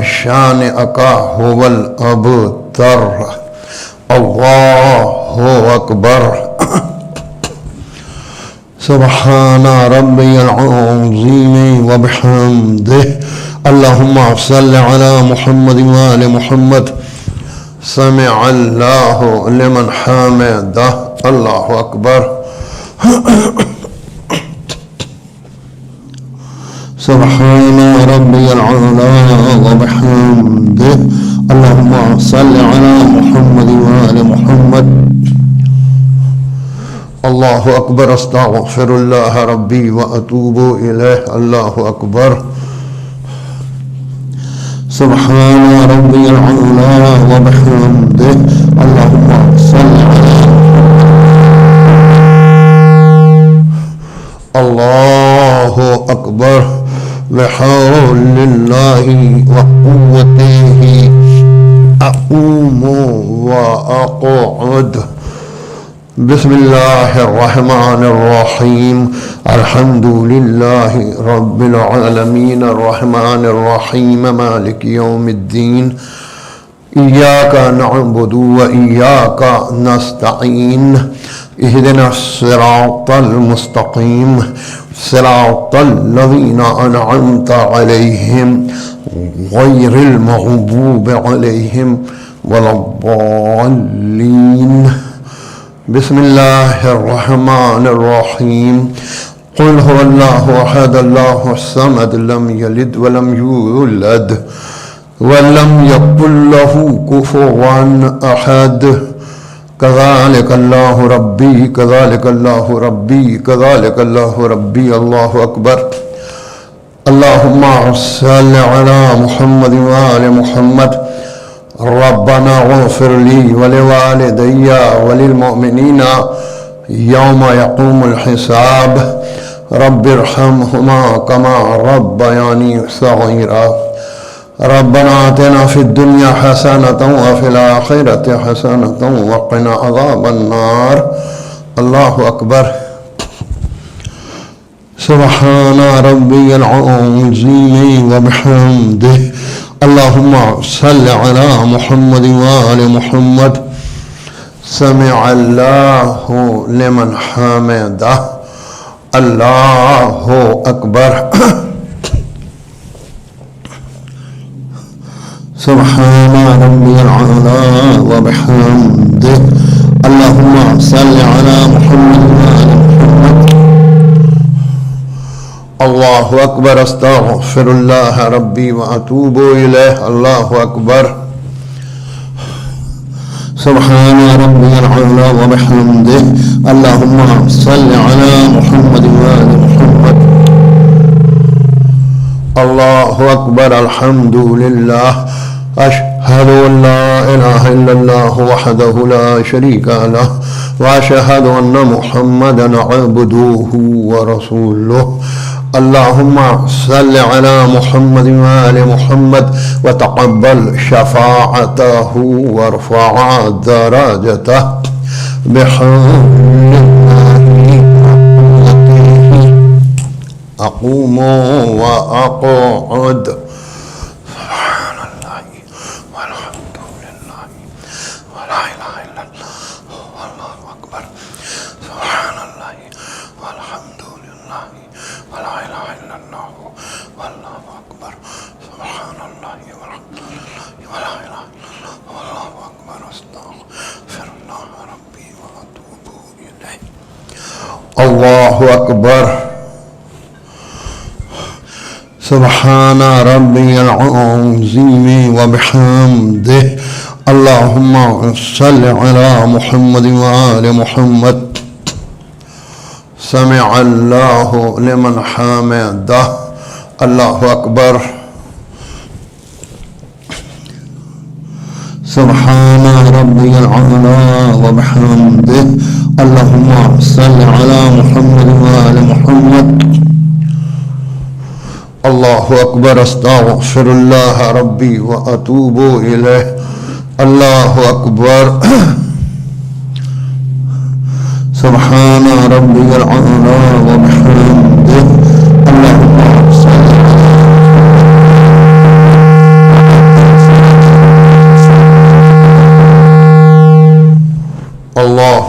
شانئک هو الابتر اللہ اکبر سبحان ربی العظیم وبحمدہ اللہم صل علی محمد وآل محمد سمع اللہ لمن حمدہ اللہ اکبر سبحان ربی العلی وبحمدہ اللہم صل علی محمد وآل محمد اللہ اکبر استغفر اللہ ربی واتوب الیہ اللہ اکبر سبحان ربی العلی وبحمدہ اللہم صل علی اللہ اکبر بحول اللہ وقوتہ اقوم واقعد بسم اللہ الرحمن الرحیم الحمد للہ رب العالمین الرحمن الرحیم مالک یوم الدین ایاک نعبد و ایاک نستعین اہدنا الصراط المستقیم صراط الذین انعمت علیہم غیر المغضوب علیہم ولا الضالین بسم اللہ الرحمن الرحیم قل هو اللہ احد اللہ الصمد لم یلد ولم یولد ولم یکن له کفوا احد کذالک اللہ ربی کذالک اللہ ربی کذالک اللہ ربی اللہ اکبر اللہم صل علی محمد وآل محمد ربنا اغفر لی ولوالدی وللمؤمنین یوم یقوم الحساب رب ارحمہما کما ربیانی صغیرا ربنا آتنا فی الدنیا حسنة وفی الآخرة حسنة وقنا عذاب النار اللہ اکبر سبحان ربی العظیم وبحمدہ اللہم صل علی محمد وآل محمد سمع اللہ لمن حمدہ اللہ اکبر سبحان ربی العلی وبحمدہ اللہم صل علی محمد وآل محمد اللہ اکبر استغفر اللہ ربی واتوب الیہ اللہ اکبر سبحان ربی العلی وبحمدہ اللہم صل علی محمد وآل محمد اللہ اکبر الحمد للہ اشہد ان لا الہ الا اللہ وحدہ لا شریک لہ واشہد ان محمدا عبدہ ورسولہ اللہم صل علی محمد وآل محمد وتقبل شفاعته وارفع درجته بحول اللہ وقوته اقوم واقعد سبحان اللہ والحمد للہ ولا الہ الا اللہ واللہ اکبر سبحان اللہ والحمد للہ ولا الہ الا اللہ واللہ اکبر سبحان اللہ والحمد للہ ولا الہ الا اللہ واللہ اکبر استغفر اللہ ربی واتوب الیہ اللہ اکبر سبحان ربی العظیم وبحمدہ اللہم صل علی محمد وآل محمد سمع اللہ لمن حمدہ اللہ اکبر سبحان ربی العلی وبحمدہ اللہم صل علی محمد وآل محمد اللہ اکبر استغفر اللہ ربی واتوب الیہ اللہ اکبر سبحان ربی العلی وبحمدہ اللہم صل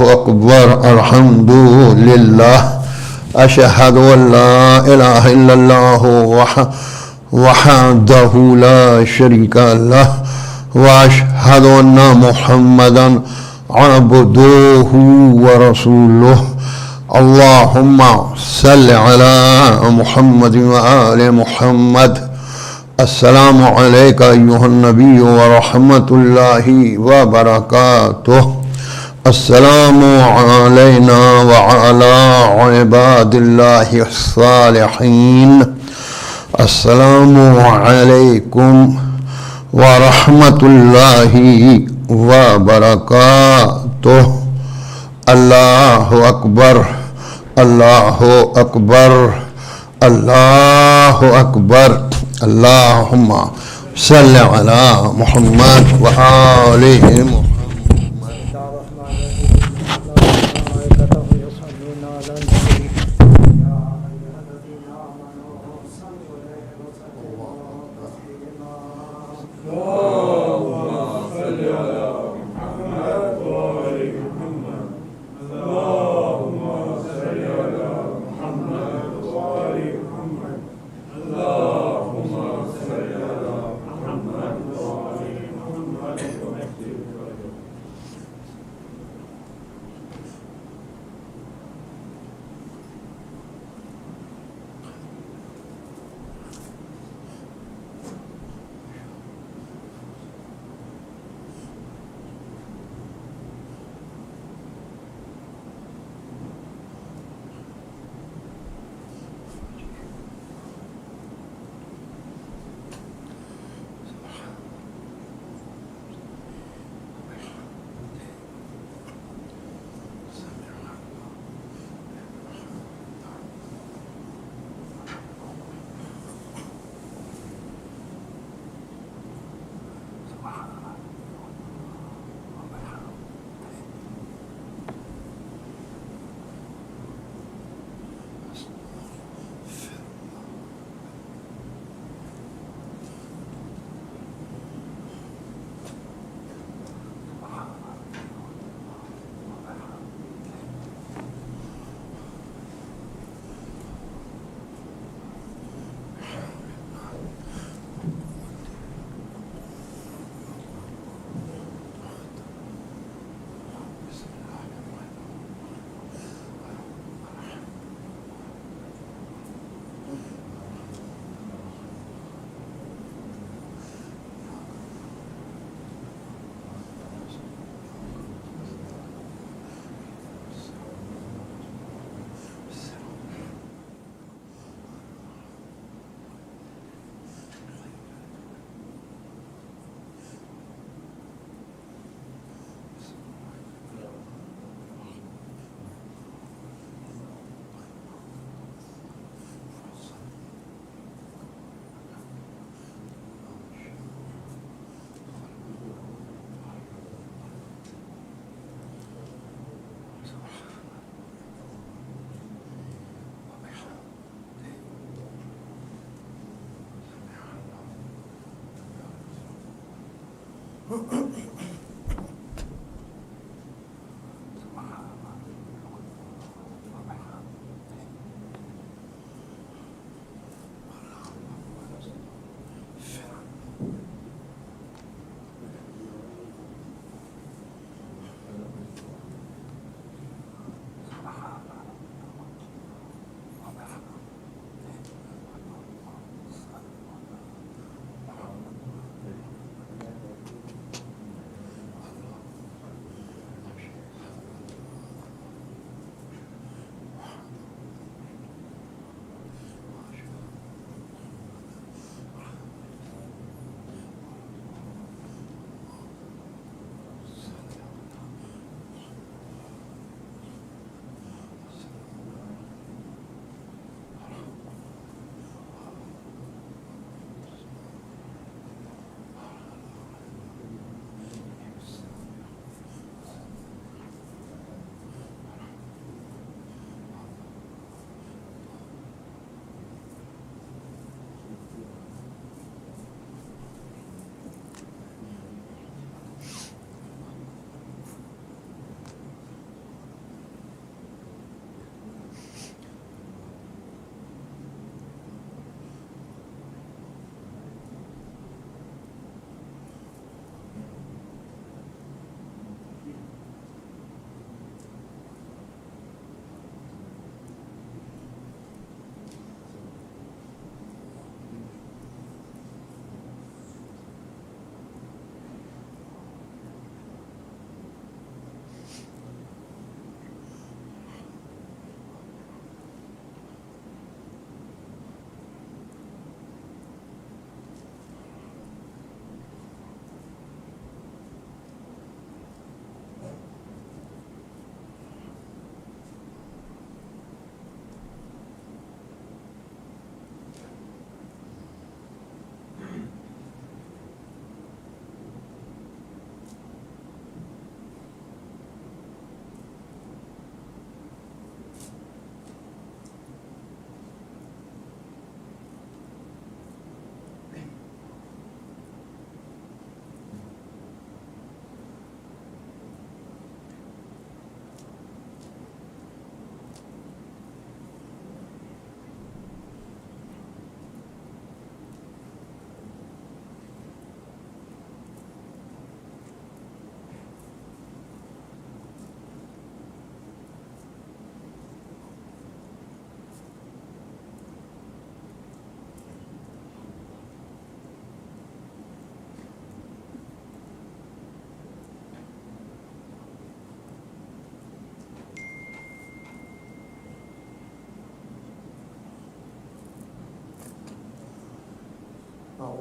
أكبر الحمد لله أشهد أن لا إله إلا الله وحده لا شريك له وأشهد أن محمدا عبده ورسوله اللهم صل على محمد وآل محمد السلام عليك أيها النبي ورحمة الله وبركاته السلام علينا وعلى عباد الله الصالحين السلام عليكم ورحمة الله وبركاته الله أكبر الله أكبر الله أكبر اللهم صل على محمد وآل محمد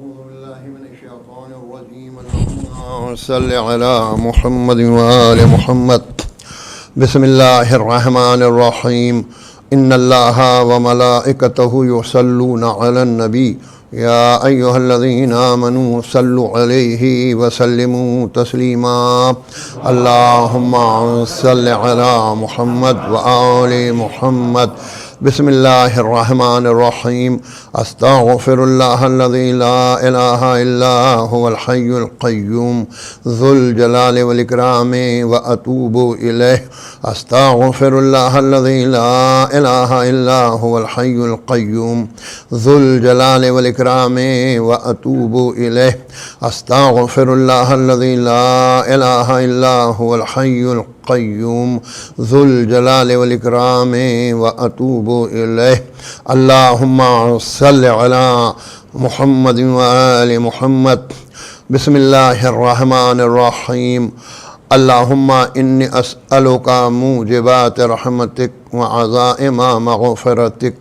أعوذ بالله من الشيطان الرجيم اللهم صل على محمد وآل محمد بسم الله الرحمن الرحيم إن الله وملائكته يصلون على النبي يا أيها الذين آمنوا صلوا عليه وسلموا تسليما اللهم صل على محمد وآل محمد بسم الله الرحمن الرحيم أستغفر الله الذي لا إله إلا هو الحي القيوم ذو الجلال والإكرام وأتوب إليه أستغفر الله الذي لا إله إلا هو الحي القيوم ذو الجلال والإكرام وأتوب إليه أستغفر الله الذي لا إله إلا هو الحي القيوم ذو الجلال والإكرام وأتوب إليه اللهم صل على محمد وآل محمد بسم الله الرحمن الرحيم اللهم إني أسألك موجبات رحمتك وعزائم مغفرتك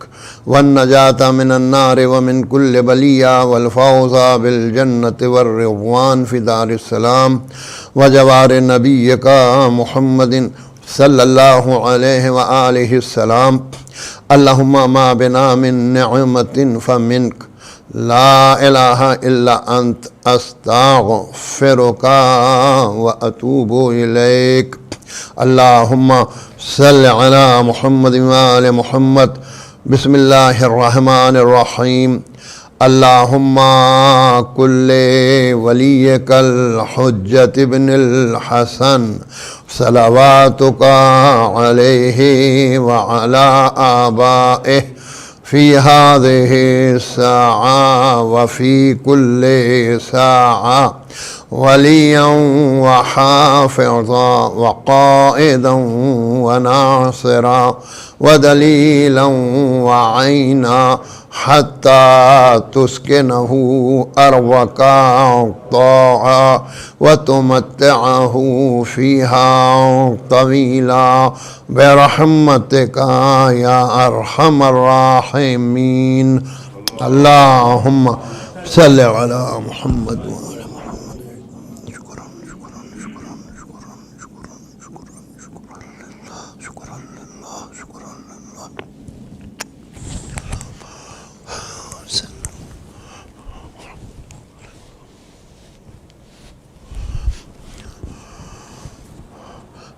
والنجاة من النار ومن كل بلية والفوز بالجنة والرضوان في دار السلام وجوار نبيك محمد صلى الله عليه وآله السلام اللهم ما بنا من نعمة فمنك لا إله إلا أنت أستغفرك وأتوب إليك اللهم صل على محمد وآل محمد بسم الله الرحمن الرحيم اللهم كل وليك الحجة بن الحسن صلواتك عليه وعلى آبائه في هذه الساعة وفي كل ساعة وليا وحافظا وقائدا وناصرا ودليلا وعينا حتى تسكنه أرضك طاعة وتمتعه فيها طويلا برحمتك يا أرحم الراحمين اللهم صل على محمد وآل محمد شكرا شكرا شكرا شكرا شكرا شكرا شكرا لله شكرا لله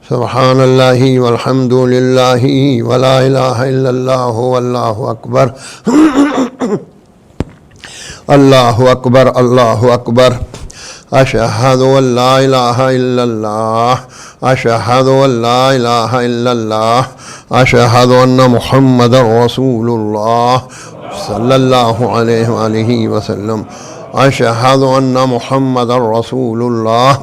سبحان الله والحمد لله ولا إله إلا الله والله أكبر الله أكبر الله أكبر أشهد أن لا إله إلا الله أشهد أن لا إله إلا الله أشهد أن محمد رسول الله صلى الله عليه وآله وسلم أشهد أن محمد رسول الله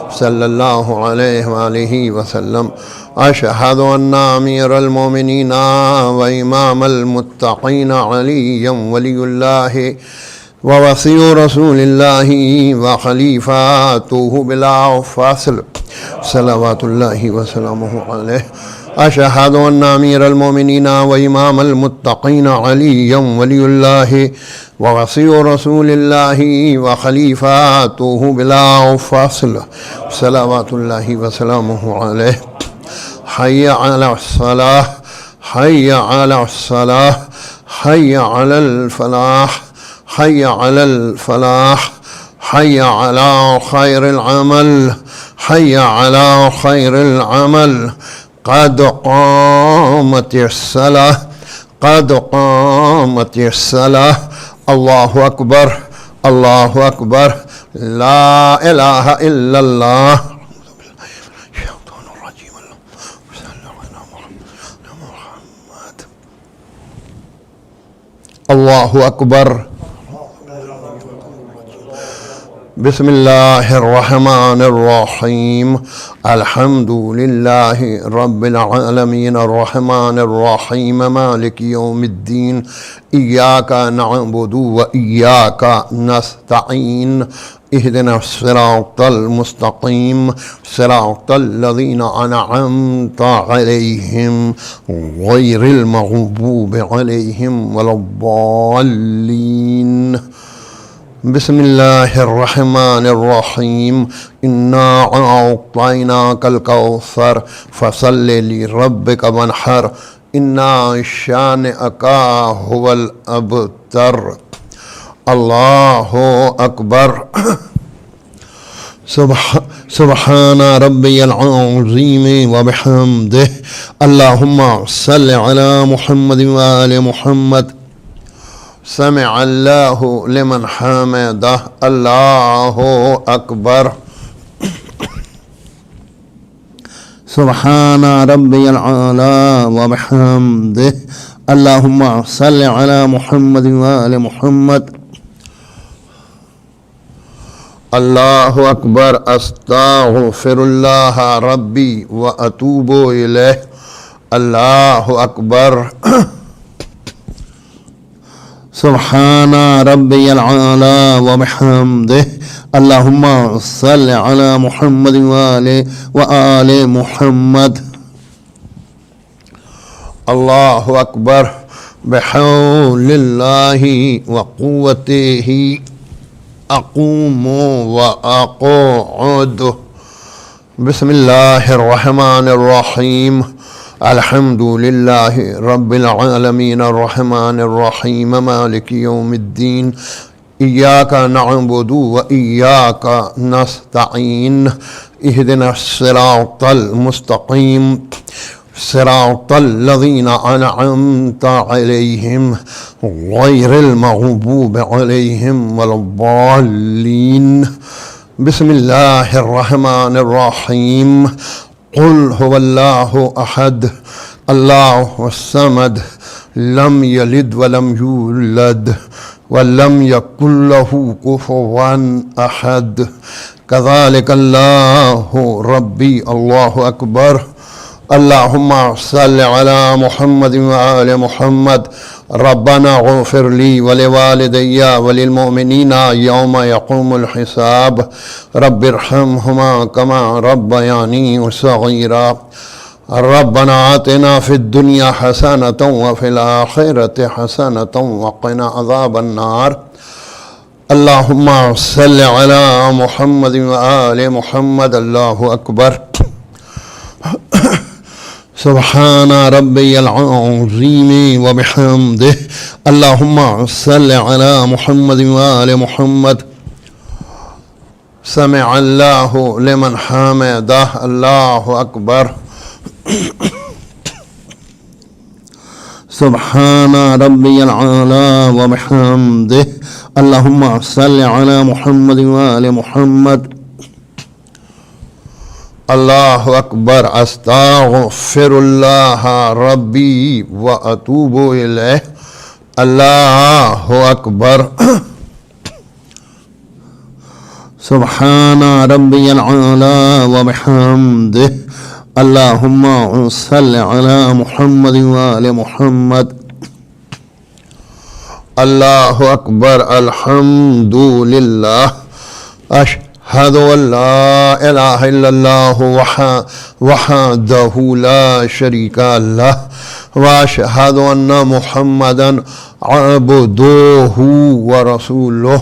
صلى الله عليه وآله وسلم أشهد أن أمير المؤمنين وإمام المتقين عليا ولي الله ووصي رسول الله وخليفته بلا فاصل صلوات الله وسلامه عليه أشهد أن أمير المؤمنين وإمام المتقين عليا ولي الله ووصي رسول الله وخليفته بلا فاصل صلوات الله وسلامه عليه حي على الصلاة حي على الصلاة حي على الفلاح حي على الفلاح حي على خير العمل حي على خير العمل قد قامت الصلاة قد قامت الصلاة الله أكبر الله أكبر لا إله إلا الله الله أكبر بسم الله الرحمن الرحيم الحمد لله رب العالمين الرحمن الرحيم مالك يوم الدين إياك نعبد وإياك نستعين اهدنا الصراط المستقيم صراط الذين أنعمت عليهم غير المغضوب عليهم ولا الضالين بسم الله الرحمن الرحيم إنا أعطيناك الكوثر فصل لربك وانحر إن شانئك هو الأبتر الله أكبر سبحان ربي العظيم وبحمده اللهم صل على محمد وآل محمد سمع الله لمن حمده الله أكبر سبحان ربي العلى وبحمده اللهم صل على محمد وآل محمد الله أكبر أستغفر الله ربي وأتوب إليه الله أكبر سبحان ربي العلى وبحمده اللهم صل على محمد وآل محمد الله أكبر بحول الله وقوته أقوم وأقعد بسم الله الرحمن الرحيم الحمد لله رب العالمين الرحمن الرحيم مالك يوم الدين إياك نعبد وإياك نستعين اهدنا الصراط المستقيم صراط الذين أنعمت عليهم غير المغضوب عليهم ولا الضالين بسم الله الرحمن الرحيم قل هو الله أحد الله الصمد لم يلد ولم يولد ولم يكن له كفوا أحد كذلك الله ربي الله أكبر اللهم صل على محمد وآل محمد ربنا اغفر لي ولوالدي وللمؤمنين يوم يقوم الحساب رب ارحمهما كما ربياني صغيرا ربنا آتنا في الدنيا حسنة وفي الآخرة حسنة وقنا عذاب النار اللهم صل على محمد وآل محمد الله أكبر سبحان ربي العظيم وبحمده اللهم صل على محمد وآل محمد سمع الله لمن حمده الله أكبر سبحان ربي العلى وبحمده اللهم صل على محمد وآل محمد الله أكبر أستغفر الله ربي وأتوب إليه الله أكبر سبحان ربي العلى وبحمده اللهم صل على محمد وآل محمد الله أكبر الحمد لله أشهد أن لا إله إلا الله وحده لا شريك له وأشهد أن محمدا عبده ورسوله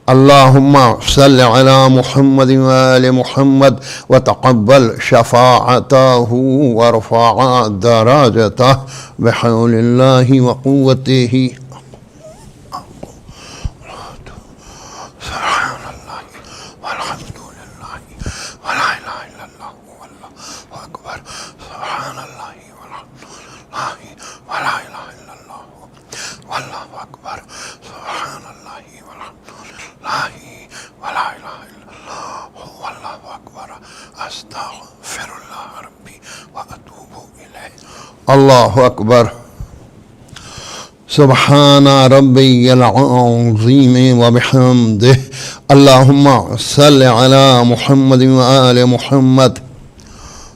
اللهم صل على محمد وآل محمد وتقبل شفاعته وارفع درجته بحول الله وقوته الله أكبر سبحان ربي العظيم وبحمده اللهم صل على محمد وآل محمد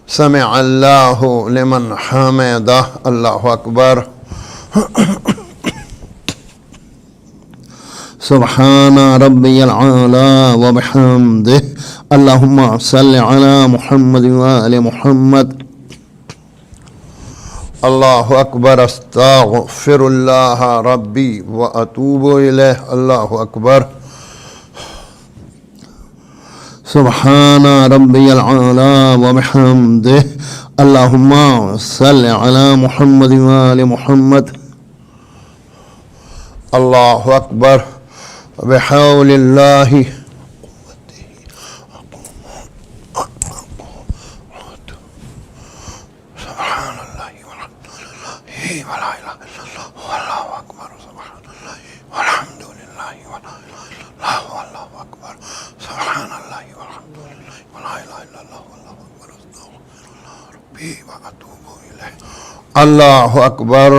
سمع الله لمن حمده الله أكبر سبحان ربي العلى وبحمده اللهم صل على محمد وآل محمد الله أكبر استغفر الله ربي وأتوب إليه الله أكبر سبحان ربي العالى وبحمده اللهم صل على محمد وآل محمد. الله أكبر بحول الله سبحان الله والحمد لله ولا إله إلا الله والله أكبر سبحان الله والحمد لله ولا إله إلا الله والله أكبر سبحان الله والحمد لله ولا إله إلا الله والله أكبر أستغفر الله ربي وأتوب إليه. الله أكبر.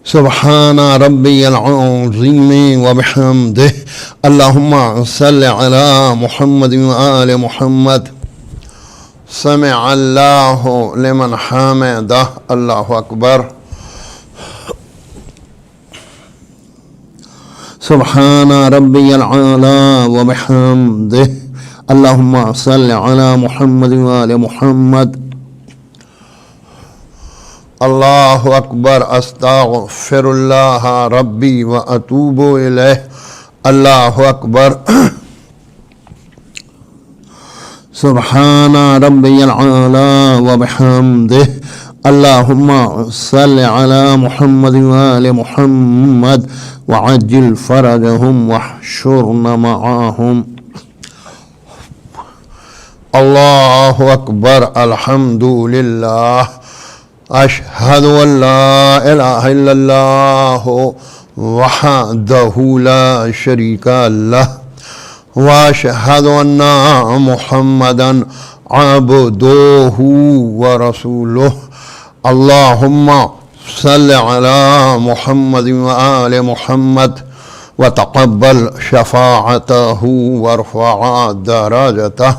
سبحان ربي العظيم وبحمده اللهم صل على محمد وآل محمد. سمع الله لمن حمده. الله أكبر. سبحان ربي العالى وبحمده اللهم صل على محمد وآل محمد. الله أكبر. أستغفر الله ربي وأتوب إليه. الله أكبر. سبحان ربي العالى وبحمده اللهم صل على محمد وآل محمد وعجل فرجهم واحشرنا معهم. الله أكبر. الحمد لله. أشهد أن لا إله إلا الله وحده لا شريك له وأشهد أن محمدا عبده ورسوله. اللهم صل على محمد وآل محمد وتقبل شفاعته وارفع درجته.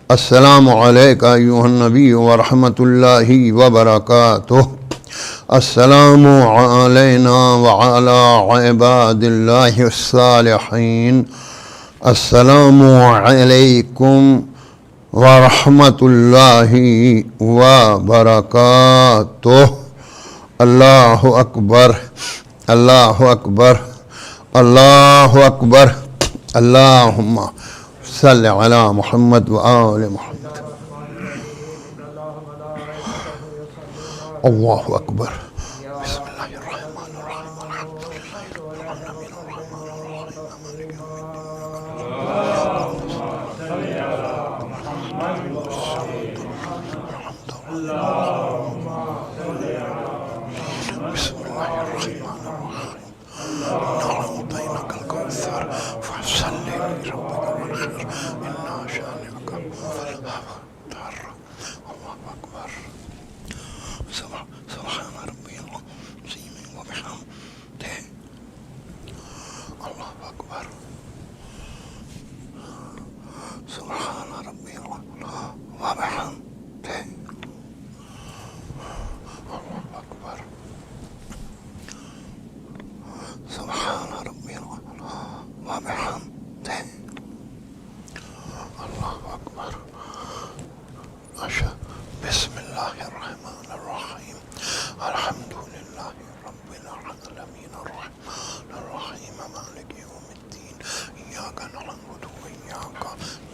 السلام عليك أيها النبي ورحمة الله وبركاته. السلام علينا وعلى عباد الله الصالحين. السلام عليكم ورحمة الله وبركاته. الله أكبر. الله أكبر. الله أكبر. اللهم صل على محمد وآل محمد. الله أكبر. بسم الله الرحمن الرحيم. الحمد لله رب العالمين الرحمن الرحيم مالك يوم الدين. بسم الله الرحمن الرحيم. إنا أعطيناك الكوثر فصل لربك وانحر إن شانئك هو الأبتر. الله أكبر. سبحان ربي العظيم وبحمده. الله أكبر. سبحان ربي وبحمده. الله أكبر. سبحان ربي وبحمده. الله أكبر. بسم الله الرحمن الرحيم. الحمد لله رب العالمين الرحمن الرحيم مالك يوم الدين. إياك نعبد وإياك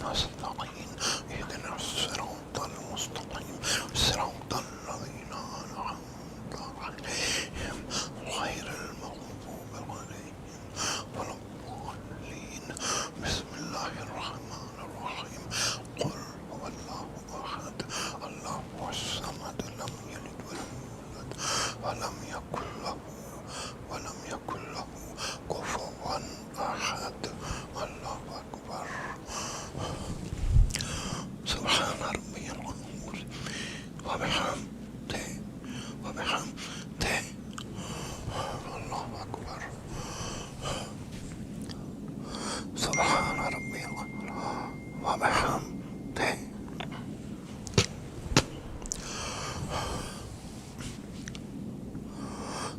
نستعين. اهدنا الصراط المستقيم صراط الذين أنعمت عليهم غير المغضوب عليهم ولا الضالين. بسم الله الرحمن الرحيم. قل هو الله أحد الله الصمد لم يلد ولم يولد ولم يكن له كفوا أحد. الله أكبر. سبحان ربي العظيم وبحمده. الله أكبر. سبحان ربي وبحمده.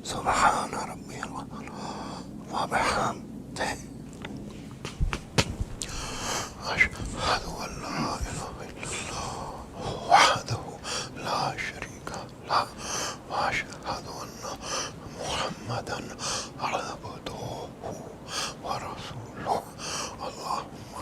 سبحان ربي وبحمده. أشهد أن لا إله إلا الله وحده لا شريك له وأشهد أن محمدا عبده ورسوله. اللهم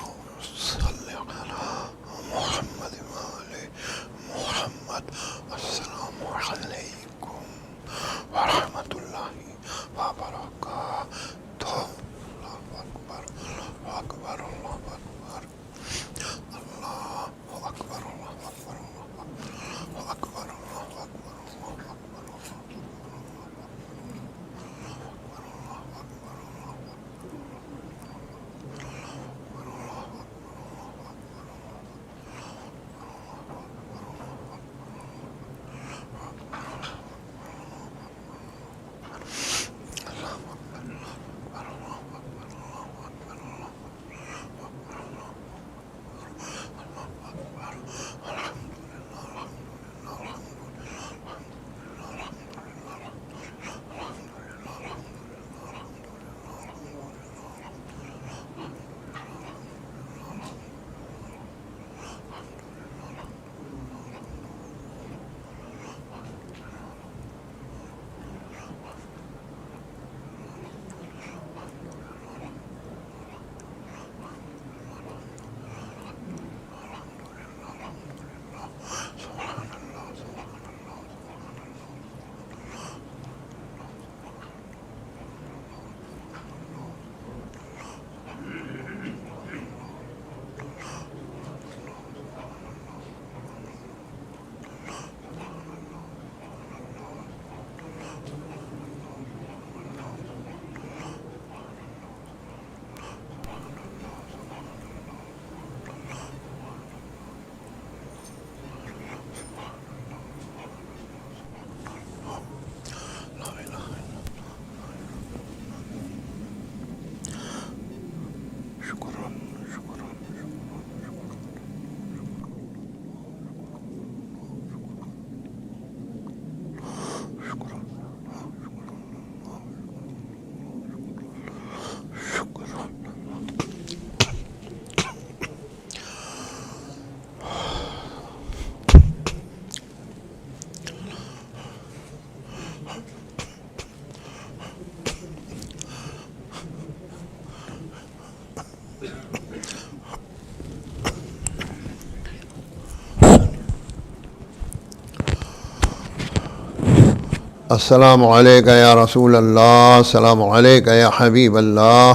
السلام علیکہ یا رسول اللہ، السلام علیکہ یا حبیب اللہ،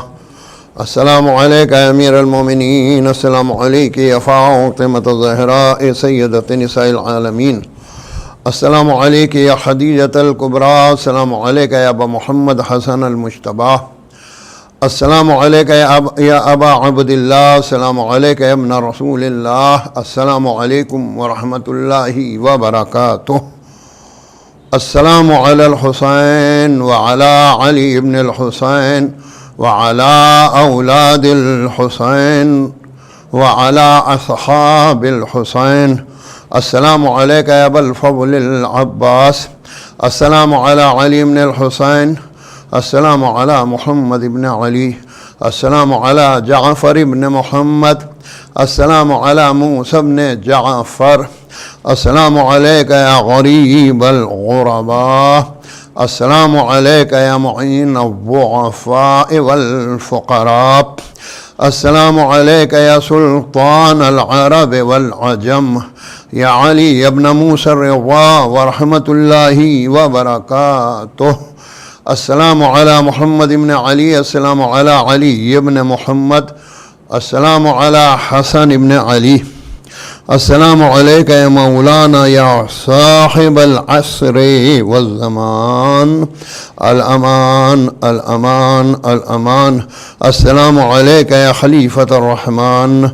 السلام علیکہ یا امیر المومنین، السلام علیکہ یا فاطمۃ الزہراء سیدۃ نساء العالمین، السلام علیکہ یا خدیجۃ الکبریٰ، السلام علیکہ یا ابا محمد حسن المجتبیٰ، السلام علیکہ یا ابا عبداللہ، السلام علیکہ یا ابن رسول اللہ، السلام علیکم ورحمۃ اللہ وبرکاتہ۔ السلام علی الحسین وعلی علی ابن الحسین وعلی اولاد الحسین وعلی اصحاب الحسین، السلام علیکہ یا ابا الفضل العباس، السلام علی علی ابن الحسین، السلام علی محمد ابن علی، السلام علی جعفر ابن محمد، السلام علی موسیٰ ابن جعفر، السلام علیکہ یا غریب الغرباء، السلام علیکہ یا معین الضعفاء والفقراء، السلام علیکہ یا سلطان العرب والعجم، یا علی ابن موسیٰ الرضا ورحمۃ اللہ وبرکاتہ، السلام علی محمد ابن علی، السلام علی علی ابن محمد، السلام علی حسن ابن علی، السلام علیکہ یا مولانا یا صاحب العصر والزمان، الامان الامان الامان، السلام علیکہ یا خلیفۃ الرحمن،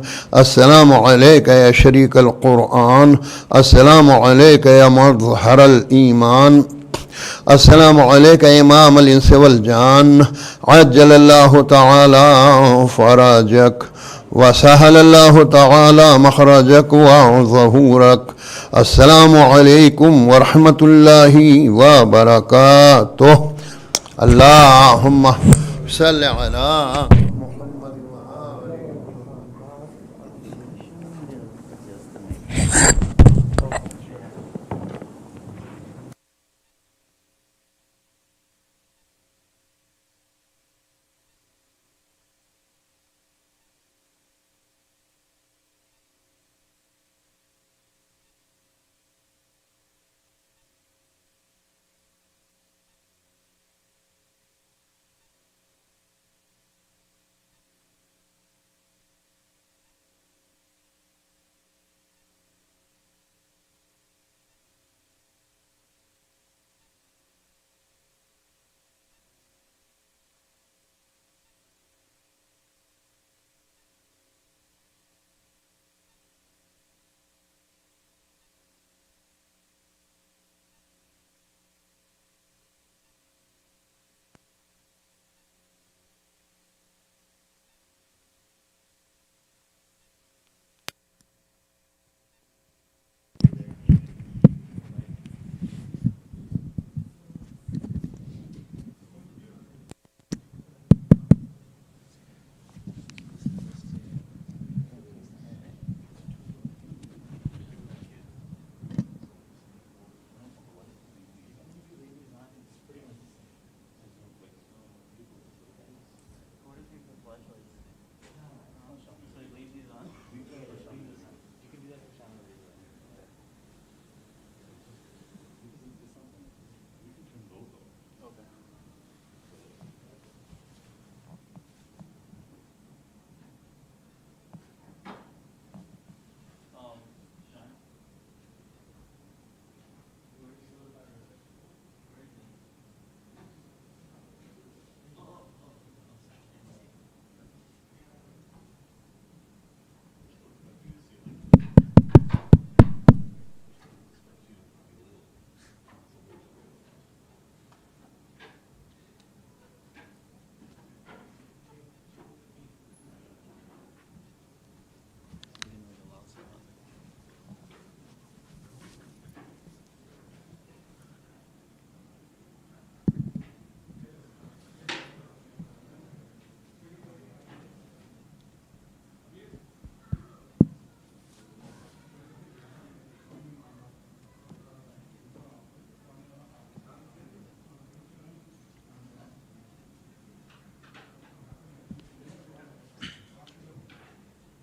السلام علیکہ یا شریک القرآن، السلام علیکہ یا مظہر الایمان، السلام علیکہ امام الانس والجان، عجل اللہ تعالی فرجک وسهل اللہ تعالی مخرجک وظہورک، السلام علیکم ورحمۃ اللہ وبرکاتہ۔ اللہم صل علی محمد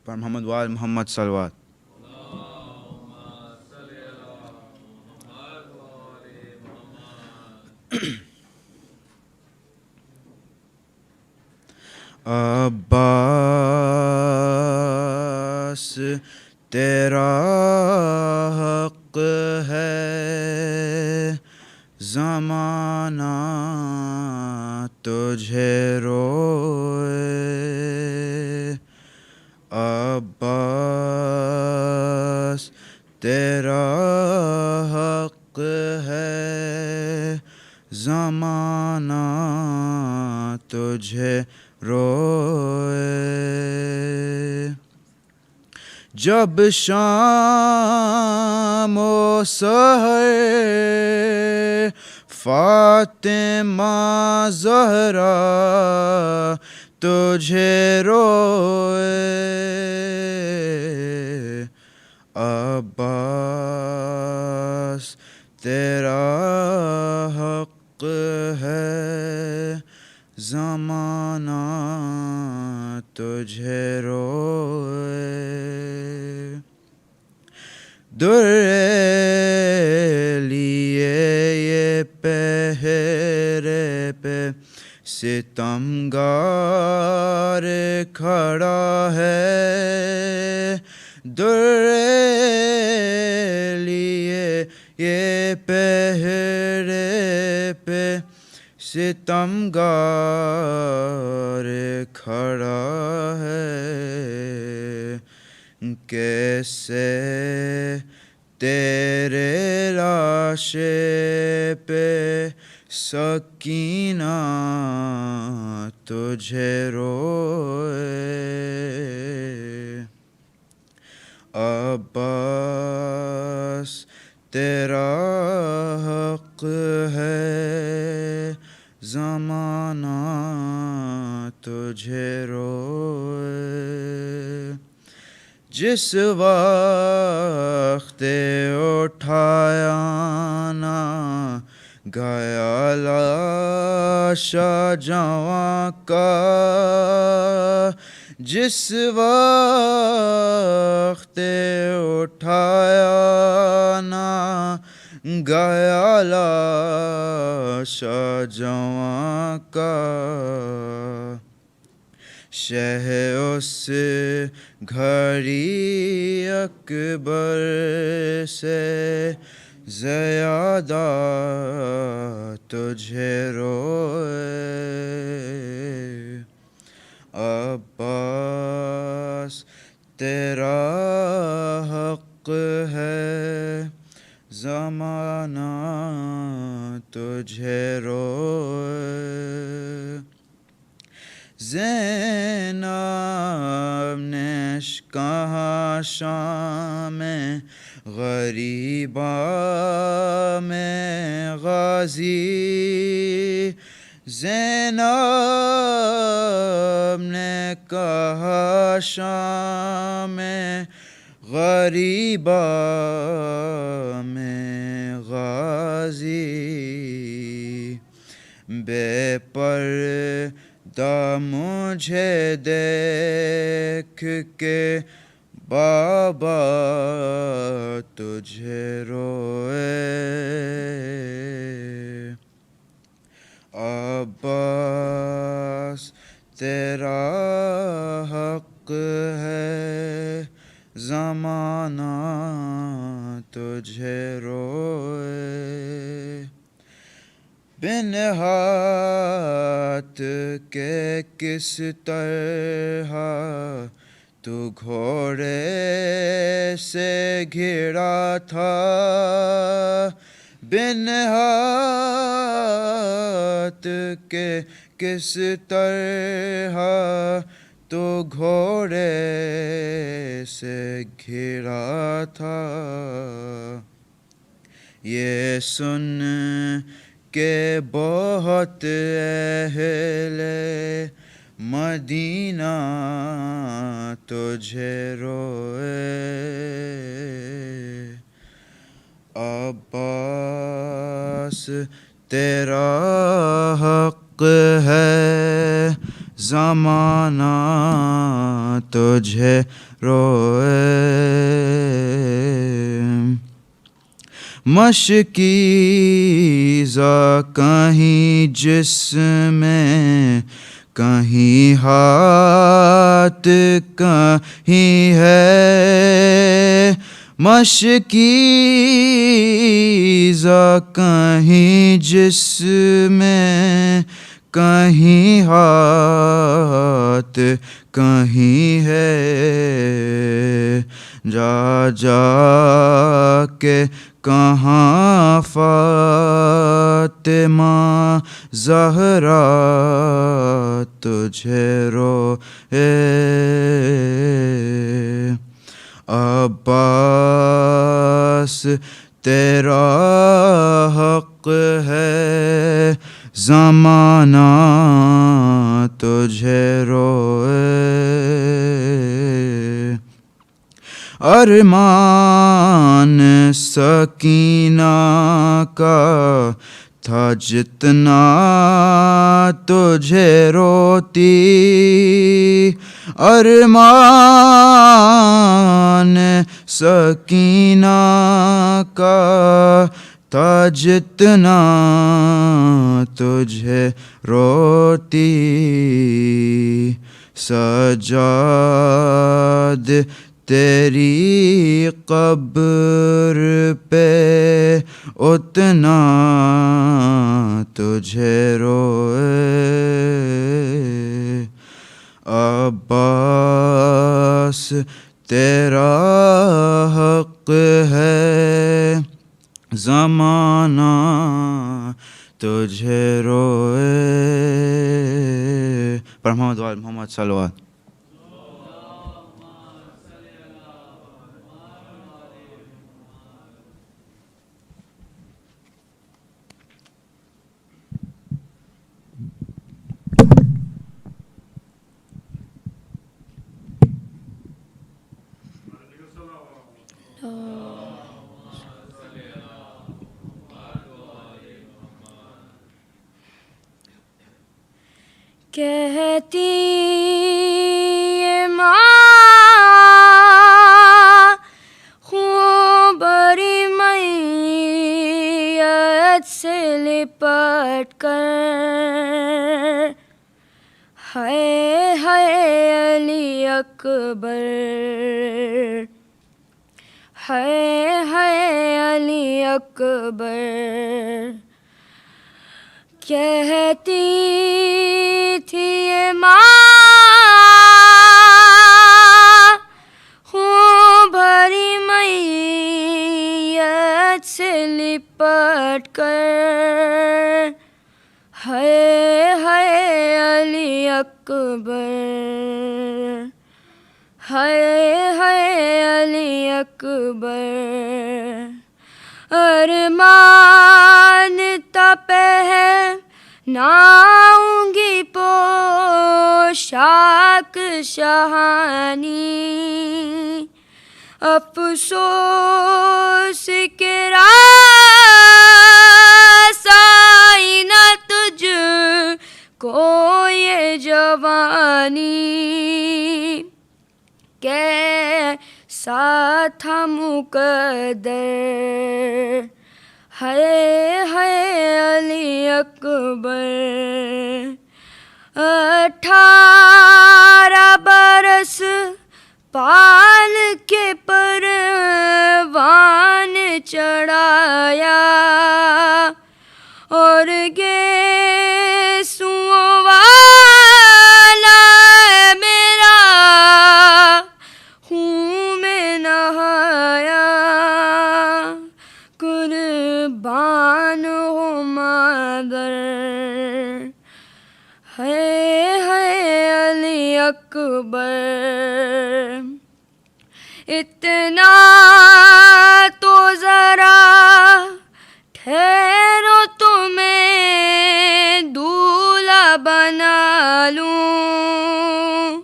پر محمد وال محمد صلوات۔ تیرا حق ہے زمانہ تجھے روئے عباس تیرا حق ہے زمانہ تجھے روئے جب شام و سحر فاطمہ زہرا تجھے روئے عباس تیرا حق ہے زمانہ تجھے روئے در لیے یہ پہرے پہ ستمگار کھڑا ہے در لیے یہ پہرے پہ ستمگار کھڑا ہے کیسے تیرے لاشے پہ سکینہ تجھے روئے عباس تیرا حق ہے زمانہ تجھے روئے جس وقت اٹھایا نہ گیا لاشا جواں کا جس وقت اٹھایا نہ گیا لاشا جواں کا شہ اس گھڑی اکبر سے زیادہ تجھے روئے عباس تیرا حق ہے زمانہ تجھے روئے زینب نے کہا شام غریبہ میں غازی زینب نے کہا شام غریبہ میں غازی بے پردہ مجھے دیکھ کے بابا تجھے روئے عباس تیرا حق ہے زمانہ تجھے روئے بن ہاتھ کے کس طرح تو گھوڑے سے گھرا تھا بن ہاتھ کے کس طرح تو گھوڑے سے گھرا تھا یہ سن کے بہت اہل مدینہ تجھے روئے عباس تیرا حق ہے زمانہ تجھے روئے مشکیزہ کہیں جس میں کہیں ہاتھ کہیں ہے مشکیزہ، کہیں جسم میں کہیں ہاتھ کہیں ہے، جا جا کے کہاں فاطمہ زہرا تجھے روئے، عباس تیرا حق ہے، زمانہ تجھے روئے، ارمان سکینہ کا تھا جتنا تجھے روتی، ارمان سکینہ کا تھا جتنا تجھے روتی، سجاد تیری قبر پہ اتنا تجھے روئے، عباس تیرا حق ہے، زمانہ تجھے روئے، پر محمد وآل محمد صلوات۔ کہتی ماں خوں بری میت سے لپٹ کر، ہے علی اکبر، ہے علی اکبر، کہتی تھی یہ ماں خوں بھری میت سے لپٹ کر، ہے علی اکبر، ہے علی اکبر، ارمان تپے ہے ناؤں گی پوشاک شاہانی، افسوس کے راس آئی نہ تجھ کو یہ جوانی، کیسا تھا مقدر، ہے علی اکبر، 18 برس پال کے پروان چڑھایا، اور گیسوں والا میرا خون میں نہایا، قربان ہو مادر، ہے علی اکبر، اتنا تو ذرا ٹھہرو تمہیں دولہا بنا لوں،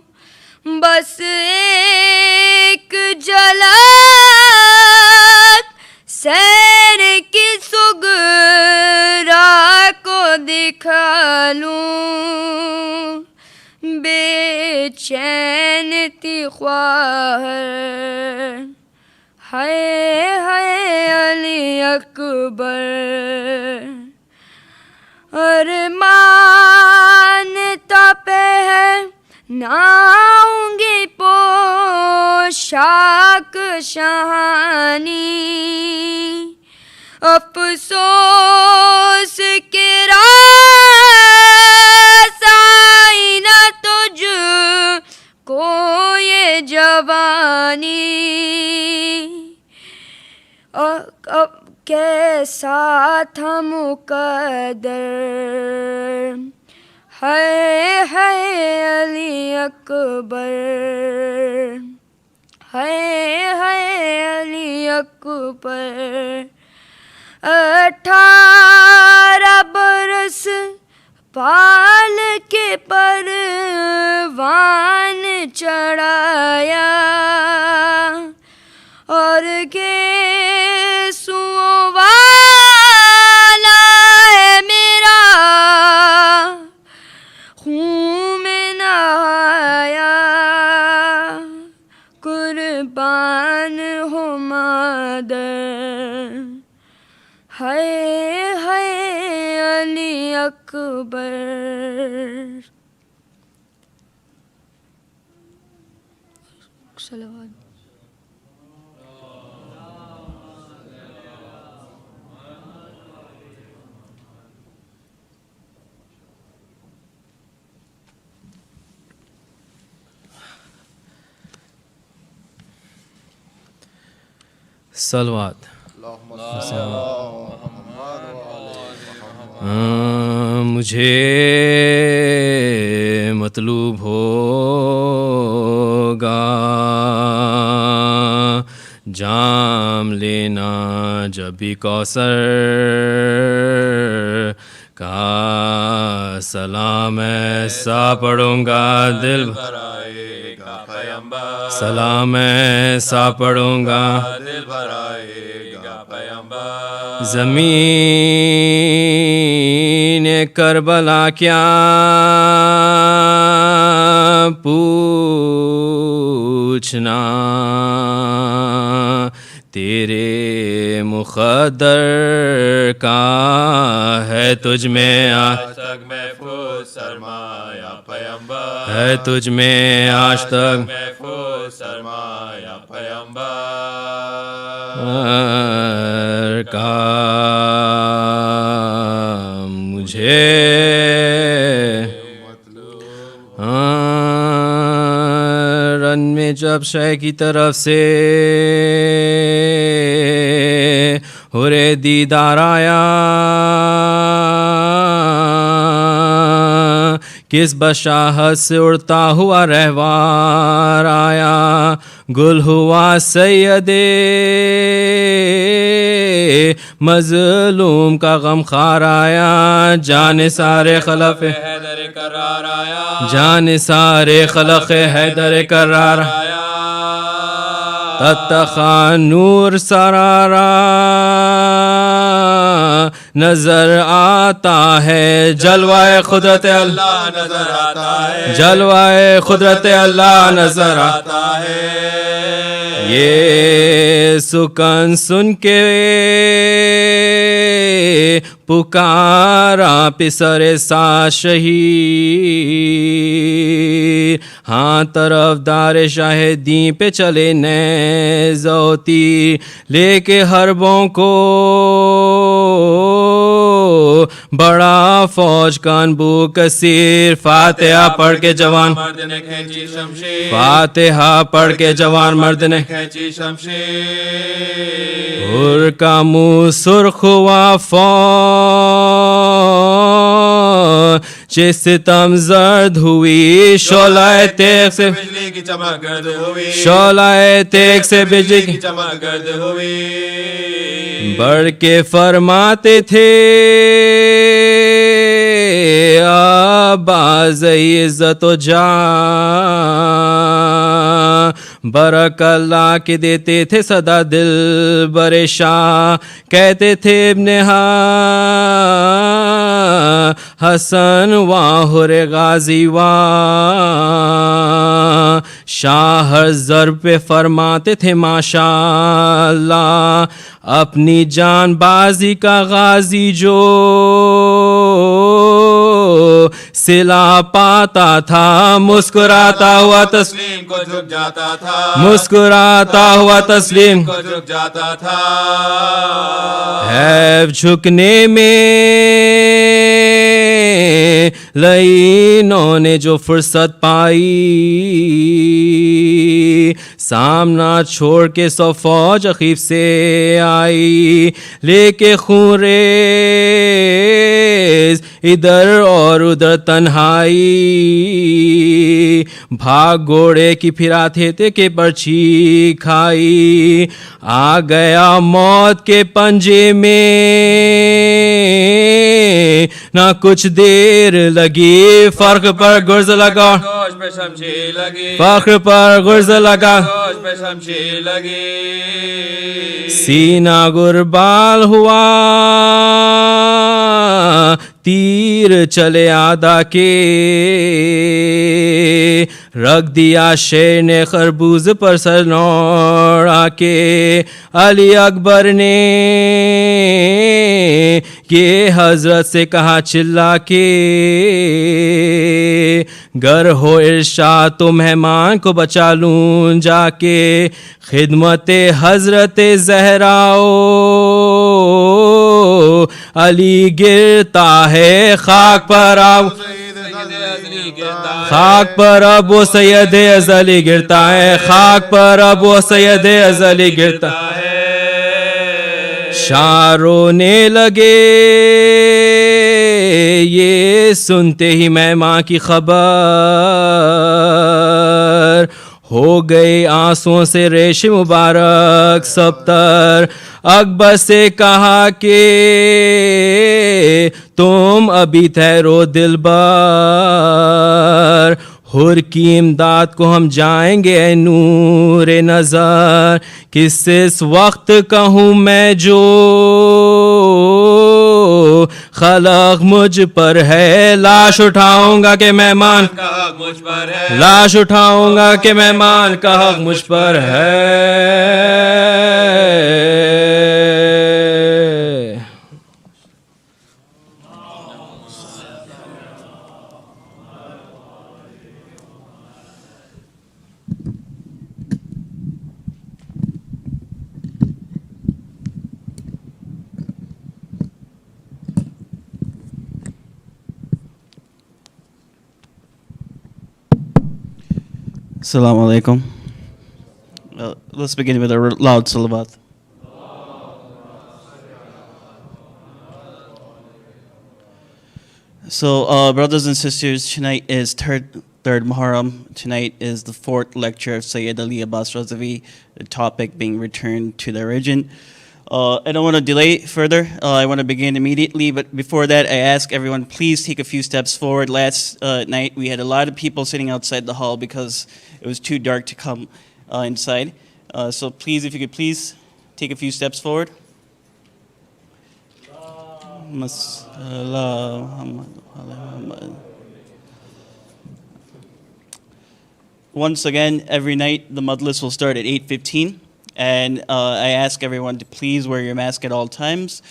بس ایک جھلک سیر کی سغرا کو دکھا لوں، بے چین تھی خواہر، ہے علی اکبر، ارمان تھا پہ ہے ناؤں گی پوشاک شہانی، افسوس کے راس آئی نہ تجھ کو یہ جوانی، اب کیسا تھا مقدر، ہے علی اکبر، ہے علی اکبر، 18 برس پال کے پروان چڑھایا، اور گیسوں والا ہے میرا خون میں نہایا، قربان ہو مادر، ہے علی اکبر۔ صلوات۔ صلوات۔ مجھے مطلوب ہوگا جام لینا جب بھی کوثر کا، سلام ایسا پڑھوں گا دل بھر آئے گا پیمبر، سلام ایسا پڑھوں گا دل بھر آئے گا پیمبر، زمین کربلا کیا پوچھنا، تیرے مقدر کا ہے تجھ میں آج تک محفوظ سرمایہ پیمبر، ہے تجھ میں آج تک محفوظ سرمایہ پیمبر کا، مجھے رن میں جب شے کی طرف سے ہورے دیدار آیا، کس بشاہت سے اڑتا ہوا رہوار آیا، گل ہوا سید مظلوم کا غم خار آیا، جان سارے خلق حیدر قرار آیا، جان سارے خلق حیدر قرار آیا، تتخا نور سرارا نظر آتا ہے، جلوہ قدرت اللہ نظر آتا ہے، جلوہ قدرت اللہ نظر آتا ہے، یہ سکن سن کے پکارا پسر سا شہید، ہاں طرف دار شاہدین پہ چلے نیز و تیر لے کے حربوں کو، بڑا فوج کا انبو کثیر، فاتحہ پڑھ کے جوان مرد نے کھینچی شمشیر، فاتحہ پڑھ کے جوان مرد نے کھینچی شمشیر، اور کا منہ سرخ ہوا فوج، چہ ستم زرد ہوئی، شعلہ تیغ سے بجلی کی چمک گرد ہوئی، شعلہ تیغ سے بجلی کی چمک گرد ہوئی، بڑھ کے فرماتے تھے عباس عزت و جان، برک اللہ کے دیتے تھے صدا دل بر شاہ، کہتے تھے ابن حسن واہر غازی شاہ، ہر ضرب پہ فرماتے تھے ماشاءاللہ، اپنی جان بازی کا غازی جو صلہ پاتا تھا مسکراتا ہوا تسلیم کو جھک جاتا تھا مسکراتا ہوا تسلیم کو جھک جاتا تھا ہے جھکنے میں لعینوں نے جو فرصت پائی سامنا چھوڑ کے 100 فوج عقیب سے آئی لے کے خون ریز ادھر اور ادھر تنہائی بھاگ گھوڑے کی پھراتے تھے کہ پرچھی کھائی آ گیا موت کے پنجے میں نہ کچھ دیر لگی فرق پر گرز لگا گوش پہ شمشیر لگی فخر پر گرز لگا گوش پہ شمشیر لگی سینہ گربال ہوا تیر چلے آدھا کے رکھ دیا شیر نے خربوز پر سر نوڑا کے علی اکبر نے یہ حضرت سے کہا چلا کے گر ہو ارشاد تو مہمان کو بچا لوں جا کے خدمت حضرت زہراؤ علی گرتا ہے خاک پر اب خاک پر اب وہ سید ازلی گرتا ہے خاک پر اب وہ سید ازلی گرتا ہے شاہ رونے لگے یہ سنتے ہی مہمان کی خبر ہو گئی آنسوں سے ریش مبارک سب تر اکبر سے کہا کہ تم ابھی ٹھہرو دلبر حر کی امداد کو ہم جائیں گے اے نور نظر کس اس وقت کہوں میں جو خلق مجھ پر ہے لاش اٹھاؤں گا کہ مہمان کا حق مجھ پر ہے لاش اٹھاؤں گا کہ مہمان کا حق مجھ پر ہے Assalamu alaikum. Let's begin with a loud salawat. So, brothers and sisters, tonight is third Muharram. Tonight is the 4th lecture of Sayyid Ali Abbas Razawi, the topic being returned to the origin. I don't want to delay further. I want to begin immediately, but before that, I ask everyone, please take a few steps forward. Last night, we had a lot of people sitting outside the hall because it was too dark to come inside. So please, if you could please take a few steps forward. Once again, every night, the Majlis will start at 8:15. And I ask everyone to please wear your mask at all times.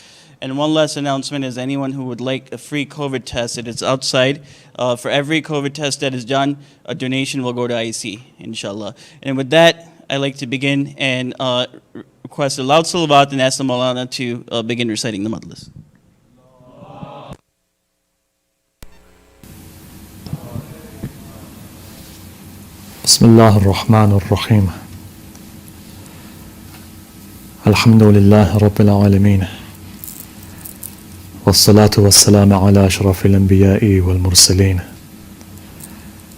And one last announcement is anyone who would like a free COVID test, it is outside. For every COVID test that is done, a donation will go to IEC, inshallah. And with that, I'd like to begin and request a loud salawat and ask the Molana to begin reciting the Majlis. Bismillah ar-Rahman ar-Rahim. Alhamdulillah Rabbil Alameen. Wassalatu wassalamu ala ashrafil anbiya'i wal mursaleen.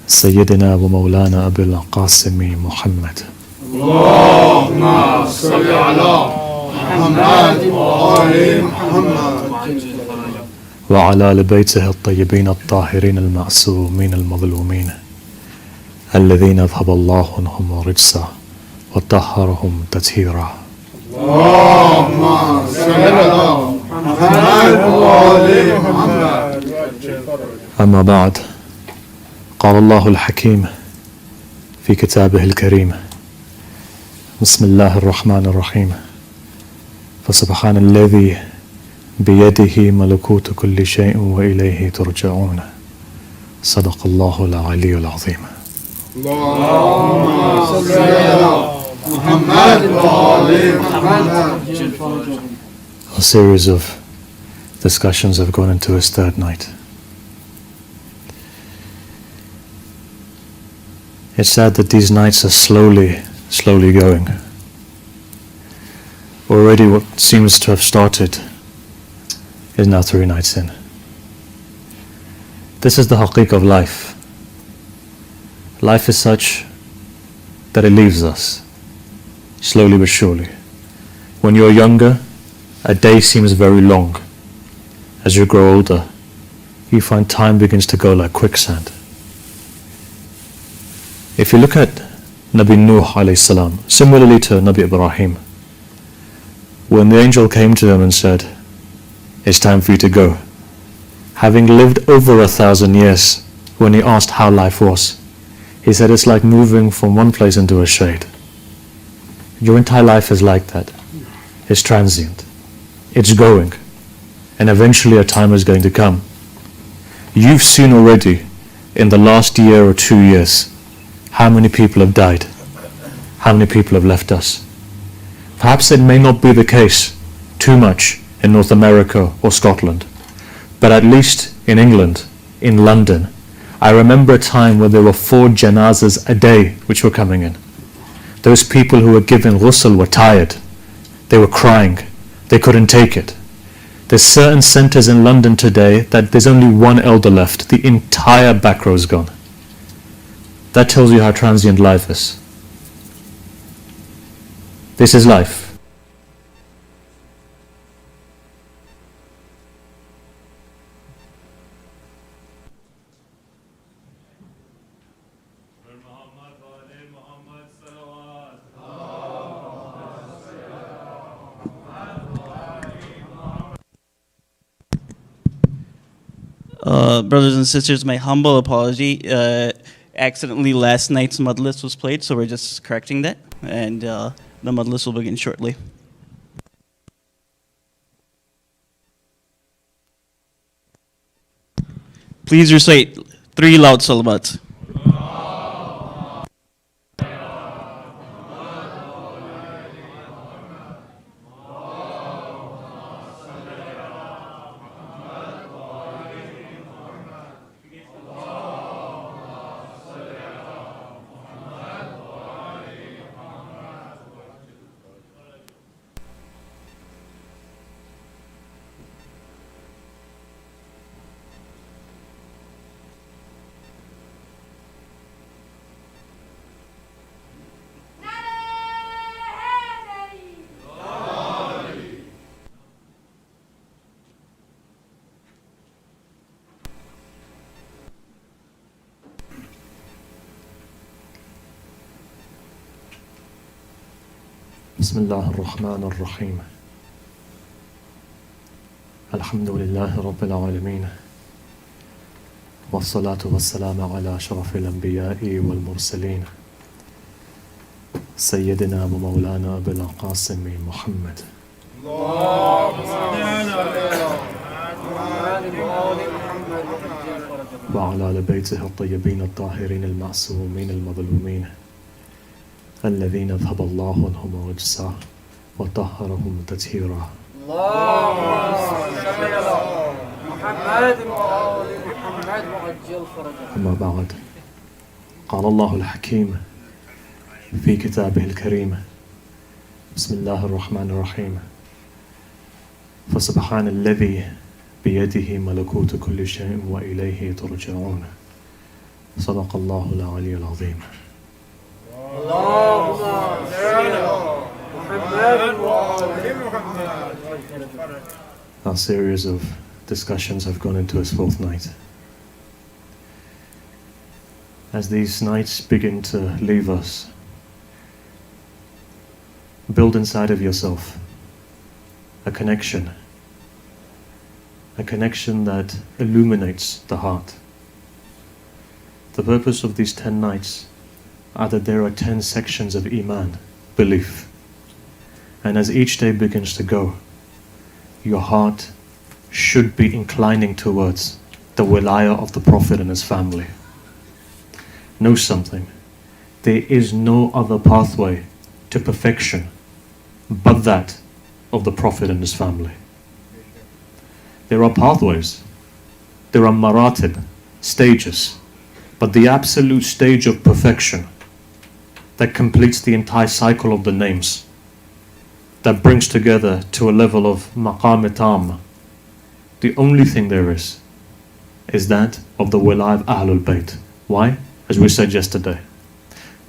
Sayyidina wa Maulana Abil Qasimi Muhammad. Allahumma salli ala Muhammad wa ali Muhammad. وعلى آل بيته الطيبين الطاهرين المعصومين المظلومين الذين أذهب الله عنهم الرجس وطهرهم تطهيرا. اللهم صل على محمد وآل محمد. أما بعد، قال الله الحكيم في كتابه الكريم: بسم الله الرحمن الرحيم. فسبحان الذي بيده ملكوت كل شيء وإليه ترجعون. صدق الله العلي العظيم. A series of discussions have gone into its third night. It's sad that these nights are slowly going. Already what seems to have started is now 3 nights in. This is the haqiq of life. Life is such that it leaves us, slowly but surely. When you're younger, a day seems very long. As you grow older, you find time begins to go like quicksand. If you look at Nabi Nuh alayhi salam, similarly to Nabi Ibrahim, when the angel came to him and said, "It's time for you to go," having lived over 1,000 years, when he asked how life was, he said it's like moving from one place into a shade. Your entire life is like that. It's transient. It's going. And eventually a time is going to come. You've seen already in the last year or 2 years how many people have died, how many people have left us. Perhaps it may not be the case too much in North America or Scotland, but at least in England, in London, I remember a time where there were 4 janazas a day which were coming in. Those people who were given ghusl were tired. They were crying. They couldn't take it. There's certain centres in London today that there's only 1 elder left. The entire back row is gone. That tells you how transient life is. This is life. Brothers and sisters, my humble apology. Accidentally, last night's Majlis was played, so we're just correcting that, and the Majlis will begin shortly. Please recite 3 loud salawats. بسم الله الرحمن الرحيم. الحمد لله رب العالمين، والصلاة والسلام على أشرف الأنبياء والمرسلين سيدنا ومولانا أبي القاسم محمد وعلى آل بيته الطيبين الطاهرين المعصومين المظلومين الذين اذهب الله عنهم الرجس وطهرهم تطهيرا. اللهم صل على محمد وآل محمد وعجل فرجهم. أما بعد، قال الله الحكيم في كتابه الكريم: بسم الله الرحمن الرحيم. فسبحان الذي بيده ملكوت كل شيء وإليه ترجعون. صدق الله العلي العظيم. Our series of discussions have gone into its 4th night. As these nights begin to leave us, build inside of yourself a connection that illuminates the heart. The purpose of these 10 nights are that there are 10 sections of Iman, belief. And as each day begins to go, your heart should be inclining towards the wilayah of the Prophet and his family. Know something. There is no other pathway to perfection but that of the Prophet and his family. There are pathways, there are maratib, stages, but the absolute stage of perfection that completes the entire cycle of the names, that brings together to a level of maqam tam, the only thing there is that of the wilayah of Ahlul Bayt. Why? As we said yesterday.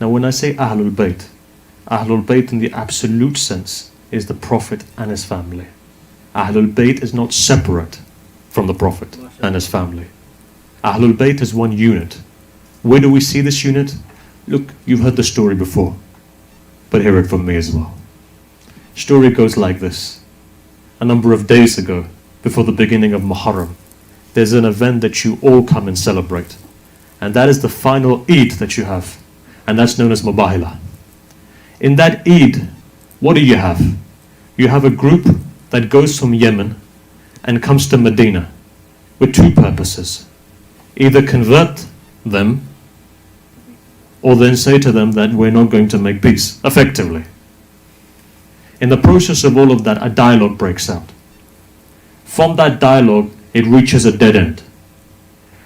Now when I say Ahlul Bayt in the absolute sense is the Prophet and his family. Ahlul Bayt is not separate from the Prophet and his family. Ahlul Bayt is one unit. Where do we see this unit? Look, you've heard the story before, but hear it from me as well. Story goes like this. A number of days ago, before the beginning of Muharram, there's an event that you all come and celebrate. And that is the final Eid that you have. And that's known as Mubahila. In that Eid, what do you have? You have a group that goes from Yemen and comes to Medina with two purposes. Either convert them or then say to them that we're not going to make peace, effectively. In the process of all of that, a dialogue breaks out. From that dialogue, it reaches a dead end.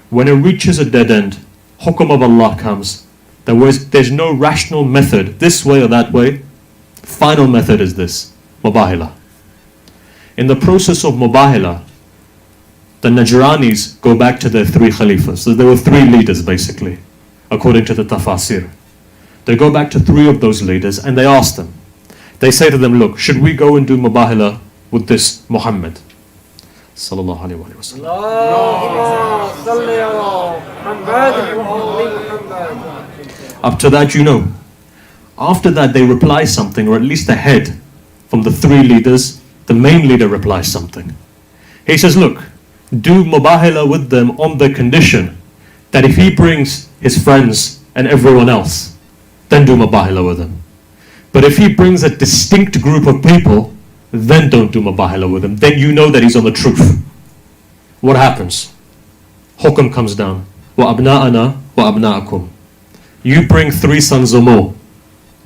When it reaches a dead end, hukum of Allah comes. There's no rational method, this way or that way. Final method is this, Mubahila. In the process of Mubahila, the Najranis go back to their three Khalifas. So there were three leaders basically, according to the Tafasir. They go back to three of those leaders and they ask them. They say to them, look, should we go and do Mubahila with this Muhammad? Sallallahu alayhi wa sallam. Up to that, you know. After that, they reply something, or at least the head from the three leaders, the main leader replies something. He says, look, do Mubahila with them on the condition that if he brings his friends and everyone else, then do Mubahila with him. But if he brings a distinct group of people, then don't do Mubahila with him. Then you know that he's on the truth. What happens? Hukum comes down. Wa abna'ana wa abna'akum. You bring 3 sons or more.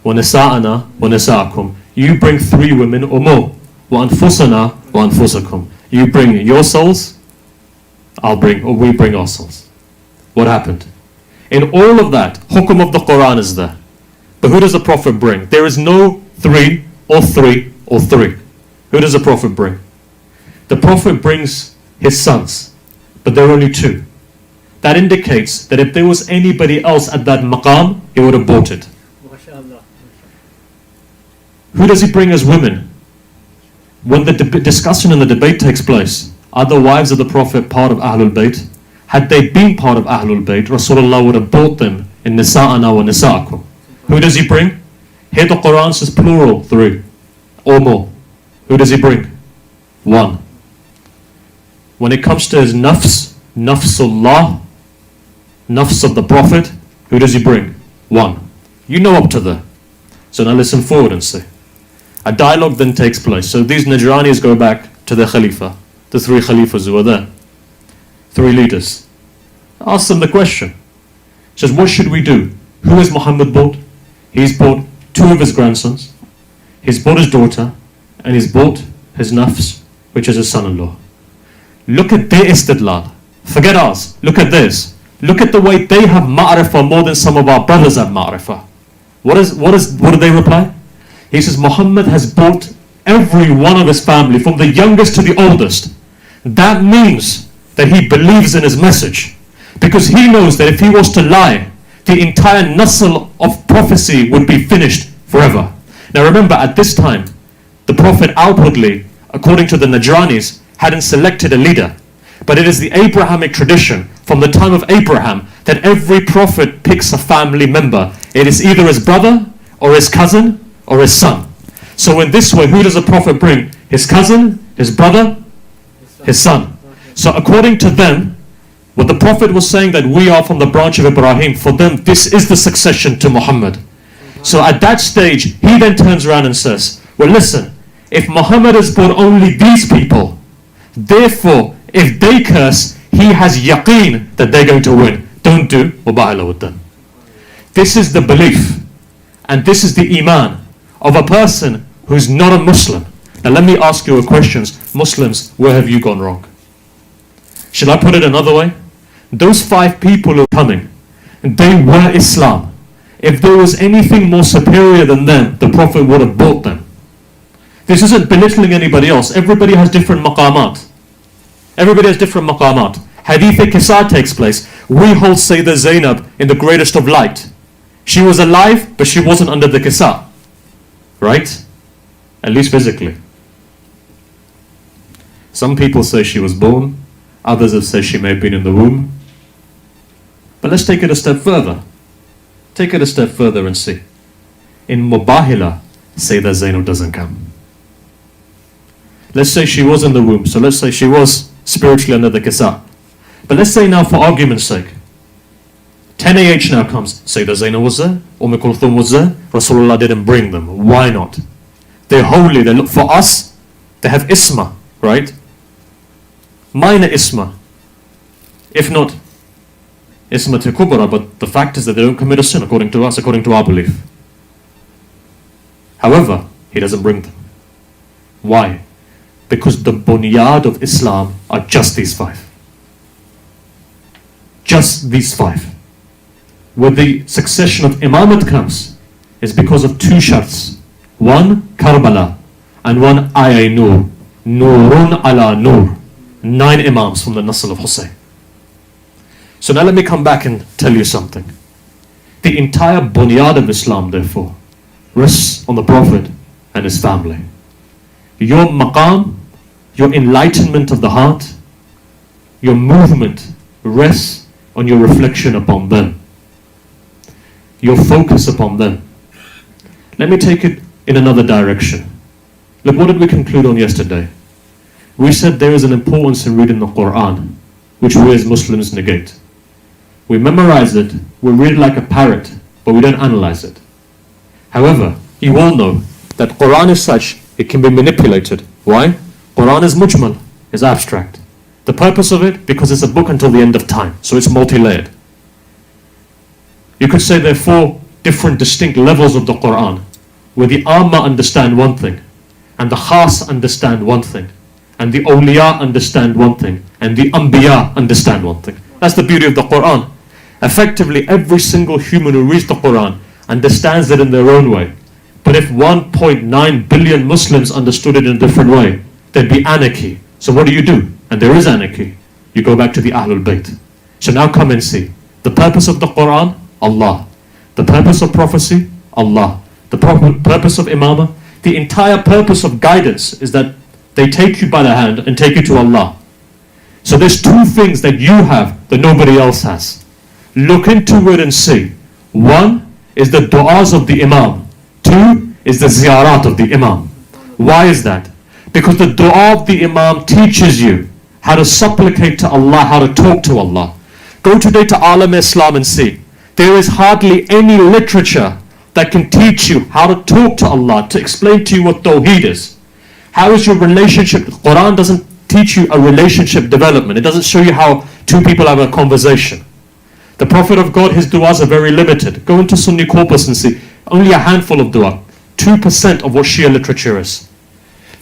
Wa nisa'ana wa nisa'akum. You bring 3 women or more. Wa anfusana wa anfusakum. You bring your souls, we bring our souls. What happened? In all of that, hukum of the Quran is there. But who does the Prophet bring? There is no 3 or 3 or 3. Who does the Prophet bring? The Prophet brings his sons, but there are only 2. That indicates that if there was anybody else at that maqam, he would have bought it. Who does he bring as women? When the discussion and the debate takes place, are the wives of the Prophet part of Ahlul Bayt? Had they been part of Ahlul Bayt, Rasulullah would have bought them in Nisa'ana wa Nisa'akum. Who does he bring? Here the Quran says plural, 3 or more. Who does he bring? 1. When it comes to his nafs, nafsullah, nafs of the Prophet, who does he bring? 1. You know up to there. So now listen forward and see. A dialogue then takes place. So these Najranis go back to their Khalifa, the 3 Khalifas who were there. 3 leaders. Ask them the question. Says, what should we do? Who has Muhammad bought? He's bought 2 of his grandsons. He's bought his daughter. And he's bought his nafs, which is his son-in-law. Look at their istidlal. Forget ours. Look at this. Look at the way they have ma'rifah more than some of our brothers have ma'rifah. What do they reply? He says, Muhammad has bought every one of his family, from the youngest to the oldest. That means that he believes in his message. Because he knows that if he was to lie, the entire nasl of prophecy would be finished forever. Now remember, at this time, the Prophet outwardly, according to the Najranis, hadn't selected a leader. But it is the Abrahamic tradition from the time of Abraham that every prophet picks a family member. It is either his brother or his cousin or his son. So in this way, who does the Prophet bring? His cousin, his brother, his son. So according to them, what the Prophet was saying that we are from the branch of Ibrahim, for them this is the succession to Muhammad. So at that stage, he then turns around and says, well listen, if Muhammad has brought only these people, therefore if they curse, he has yaqeen that they're going to win, don't do Mubahila with them. This is the belief and this is the iman of a person who's not a Muslim. Now let me ask you a question. Muslims, where have you gone wrong? Shall I put it another way? Those 5 people who are coming, they were Islam. If there was anything more superior than them, the Prophet would have bought them. This isn't belittling anybody else. Everybody has different maqamat. Everybody has different maqamat. Hadith-e-Qisa takes place. We hold Sayyidah Zainab in the greatest of light. She was alive, but she wasn't under the Qisa. Right? At least physically. Some people say she was born. Others have said she may have been in the womb. But let's take it a step further. Take it a step further and see. In Mubahila, Sayyidah Zainab doesn't come. Let's say she was in the womb. So let's say she was spiritually under the Qisa. But let's say now, for argument's sake, 10 AH now comes. Sayyidah Zainab was there. Kulthum was there. Rasulullah didn't bring them. Why not? They're holy. They look for us. They have isma, right? Minor isma. If not isma to kubra, but the fact is that they don't commit a sin according to us, according to our belief. However, he doesn't bring them. Why? Because the bunyad of Islam are just these 5. Just these 5. Where the succession of imamat comes is because of 2 sharts. One, Karbala, and one, Ayay Nur. Nurun ala Nur. 9 imams from the Nasl of Hussein. So now let me come back and tell you something. The entire bunyad of Islam, therefore, rests on the Prophet and his family. Your maqam, your enlightenment of the heart, your movement rests on your reflection upon them, your focus upon them. Let me take it in another direction. Look, what did we conclude on yesterday? We said there is an importance in reading the Quran, which we as Muslims negate. We memorize it, we read it like a parrot, but we don't analyze it. However, you all know that Quran is such, it can be manipulated. Why? Quran is mujmal, is abstract. The purpose of it, because it's a book until the end of time, so it's multi-layered. You could say there are 4 different distinct levels of the Quran, where the Amma understand one thing, and the Khas understand one thing, and the Awliya understand one thing, and the Anbiya understand one thing. That's the beauty of the Quran. Effectively, every single human who reads the Quran understands it in their own way. But if 1.9 billion Muslims understood it in a different way, there'd be anarchy. So what do? And there is anarchy. You go back to the Ahlul Bayt. So now come and see. The purpose of the Quran, Allah. The purpose of prophecy, Allah. The purpose of imamah, the entire purpose of guidance is that they take you by the hand and take you to Allah. So there's 2 things that you have that nobody else has. Look into it and see. 1 is the du'as of the Imam. 2 is the ziyarat of the Imam. Why is that? Because the du'a of the Imam teaches you how to supplicate to Allah, how to talk to Allah. Go today to Alam Islam and see. There is hardly any literature that can teach you how to talk to Allah, to explain to you what Tawheed is. How is your relationship? The Quran doesn't teach you a relationship development. It doesn't show you how 2 people have a conversation. The Prophet of God, his du'as are very limited. Go into Sunni corpus and see. Only a handful of du'a. 2% of what Shia literature is.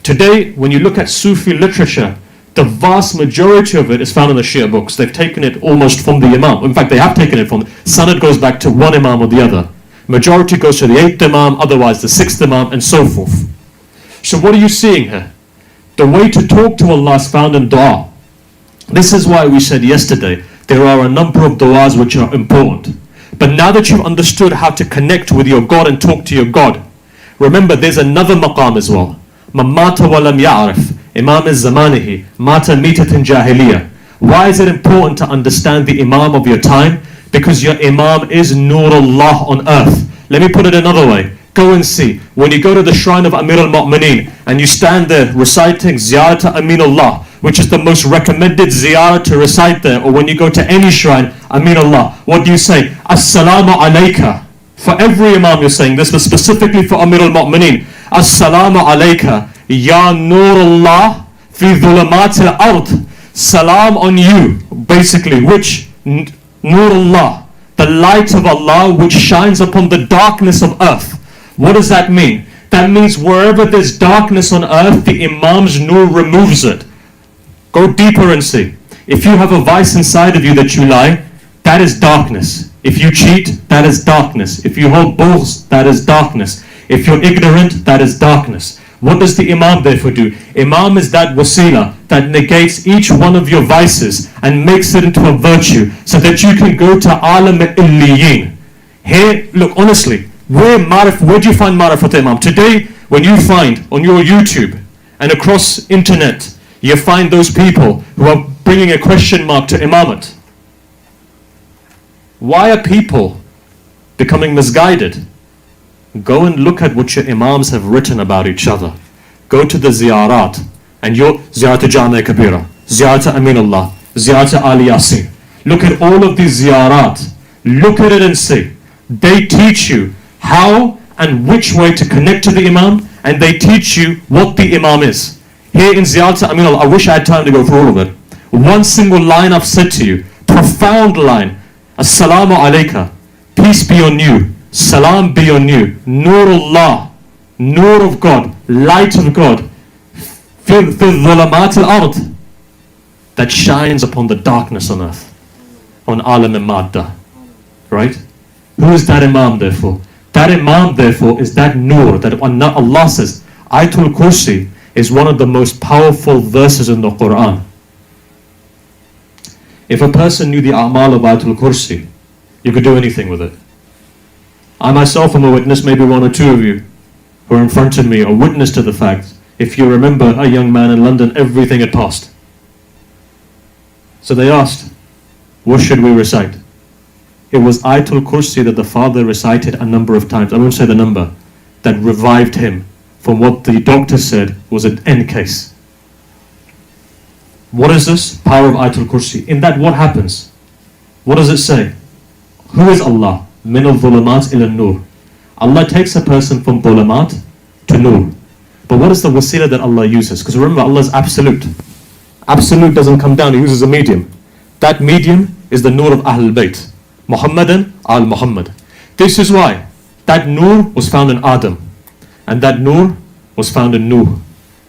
Today, when you look at Sufi literature, the vast majority of it is found in the Shia books. They've taken it almost from the Imam. In fact, they have taken it from the Sanad goes back to one Imam or the other. Majority goes to the 8th Imam, otherwise the 6th Imam, and so forth. So what are you seeing here? The way to talk to Allah is found in dua. This is why we said yesterday, there are a number of du'as which are important. But now that you've understood how to connect with your God and talk to your God, remember there's another maqam as well. Man mata wa lam ya'rif, Imam is zamanihi, mata mitatin jahiliya. Why is it important to understand the Imam of your time? Because your Imam is Nurullah on earth. Let me put it another way. Go and see. When you go to the shrine of Amir al-Mu'mineen and you stand there reciting Ziyarat Aminullah, which is the most recommended ziyarah to recite there, or when you go to any shrine, Aminullah, what do you say? As-salamu alayka. For every Imam you're saying this, but specifically for Amir al-Mu'mineen. As-salamu alayka, ya Nurullah fi dhulamat al-ard. Salam on you, basically, which Nurullah, the light of Allah which shines upon the darkness of earth. What does that mean? That means wherever there's darkness on earth, the Imam's nur removes it. Go deeper and see. If you have a vice inside of you that you lie, that is darkness. If you cheat, that is darkness. If you hold bulls, that is darkness. If you're ignorant, that is darkness. What does the Imam therefore do? Imam is that wasila that negates each one of your vices and makes it into a virtue so that you can go to alam al-illiyin. Here, look, honestly, where do you find marifat Imam? Today, when you find on your YouTube and across internet, you find those people who are bringing a question mark to Imamat. Why are people becoming misguided? Go and look at what your Imams have written about each other. Go to the ziyarat, and your ziyarat Jami'a Kabira, ziyarat Aminullah, ziyarat Ali Yasin. Look at all of these ziyarat. Look at it and see. They teach you how and which way to connect to the Imam, and they teach you what the Imam is. Here in ziyarat Aminullah, I wish I had time to go through all of it. One single line I've said to you, profound line. Assalamu alayka, peace be on you. Salam be on you. Nurullah, nur of God, light of God. Fi dhulamat al-ard, that shines upon the darkness on earth. On alam al-madda. Right? Who is that Imam therefore? That Imam therefore is that nur that Allah says, Ayatul Kursi is one of the most powerful verses in the Quran. If a person knew the a'mal of Ayatul Kursi, you could do anything with it. I myself am a witness, maybe one or two of you who are in front of me are witness to the fact. If you remember a young man in London, everything had passed. So they asked, what should we recite? It was Ayatul Kursi that the father recited a number of times, I won't say the number, that revived him from what the doctor said was an end case. What is this? Power of Ayatul Kursi. In that, what happens? What does it say? Who is Allah? Min al-dhulumat ila nur. Allah takes a person from dhulumat to nur. But what is the wasila that Allah uses? Because remember, Allah is absolute. Absolute doesn't come down, He uses a medium. That medium is the nur of Ahlul Bayt. Muhammadan al-Muhammad. This is why that nur was found in Adam. And that nur was found in Nuh.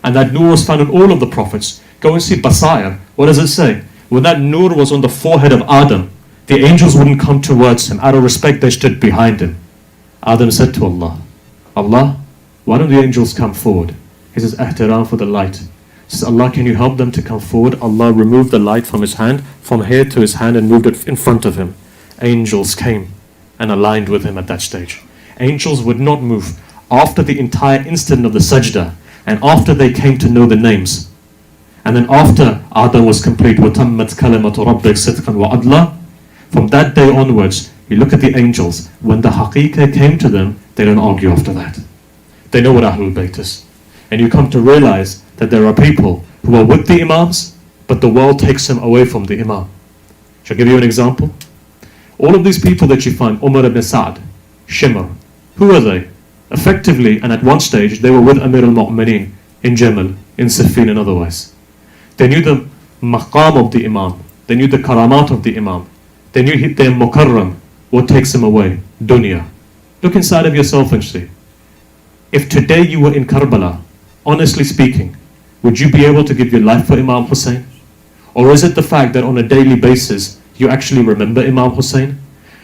And that nur was found in all of the prophets. Go and see Basair. What does it say? When that nur was on the forehead of Adam, the angels wouldn't come towards him. Out of respect, they stood behind him. Adam said to Allah, Allah, why don't the angels come forward? He says, ihtiram for the light. He says, Allah, can you help them to come forward? Allah removed the light from his hand, from here to his hand, and moved it in front of him. Angels came and aligned with him at that stage. Angels would not move after the entire instant of the sajda, and after they came to know the names. And then after Adam was complete, وَتَمَّتْ كَلِمَةُ رَبِّكَ صِدْقًا وَعَدْلًا. From that day onwards, you look at the angels, when the haqiqah came to them, they don't argue after that. They know what Ahlul Bayt is. And you come to realize that there are people who are with the Imams, but the world takes them away from the Imam. Shall I give you an example? All of these people that you find, Umar ibn Sa'd, Shimr, who are they? Effectively, and at one stage, they were with Amir al-Mu'mineen in Jamal, in Siffin and otherwise. They knew the maqam of the Imam. They knew the karamat of the Imam. They knew their mukarram, what takes them away? Dunya. Look inside of yourself and see. If today you were in Karbala, honestly speaking, would you be able to give your life for Imam Hussein? Or is it the fact that on a daily basis, you actually remember Imam Hussein?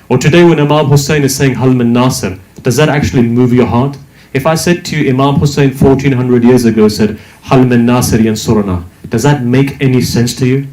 Or today when Imam Hussein is saying Hal min Nasir, does that actually move your heart? If I said to you, Imam Hussein 1400 years ago said, Hal min Nasir yansurana, does that make any sense to you?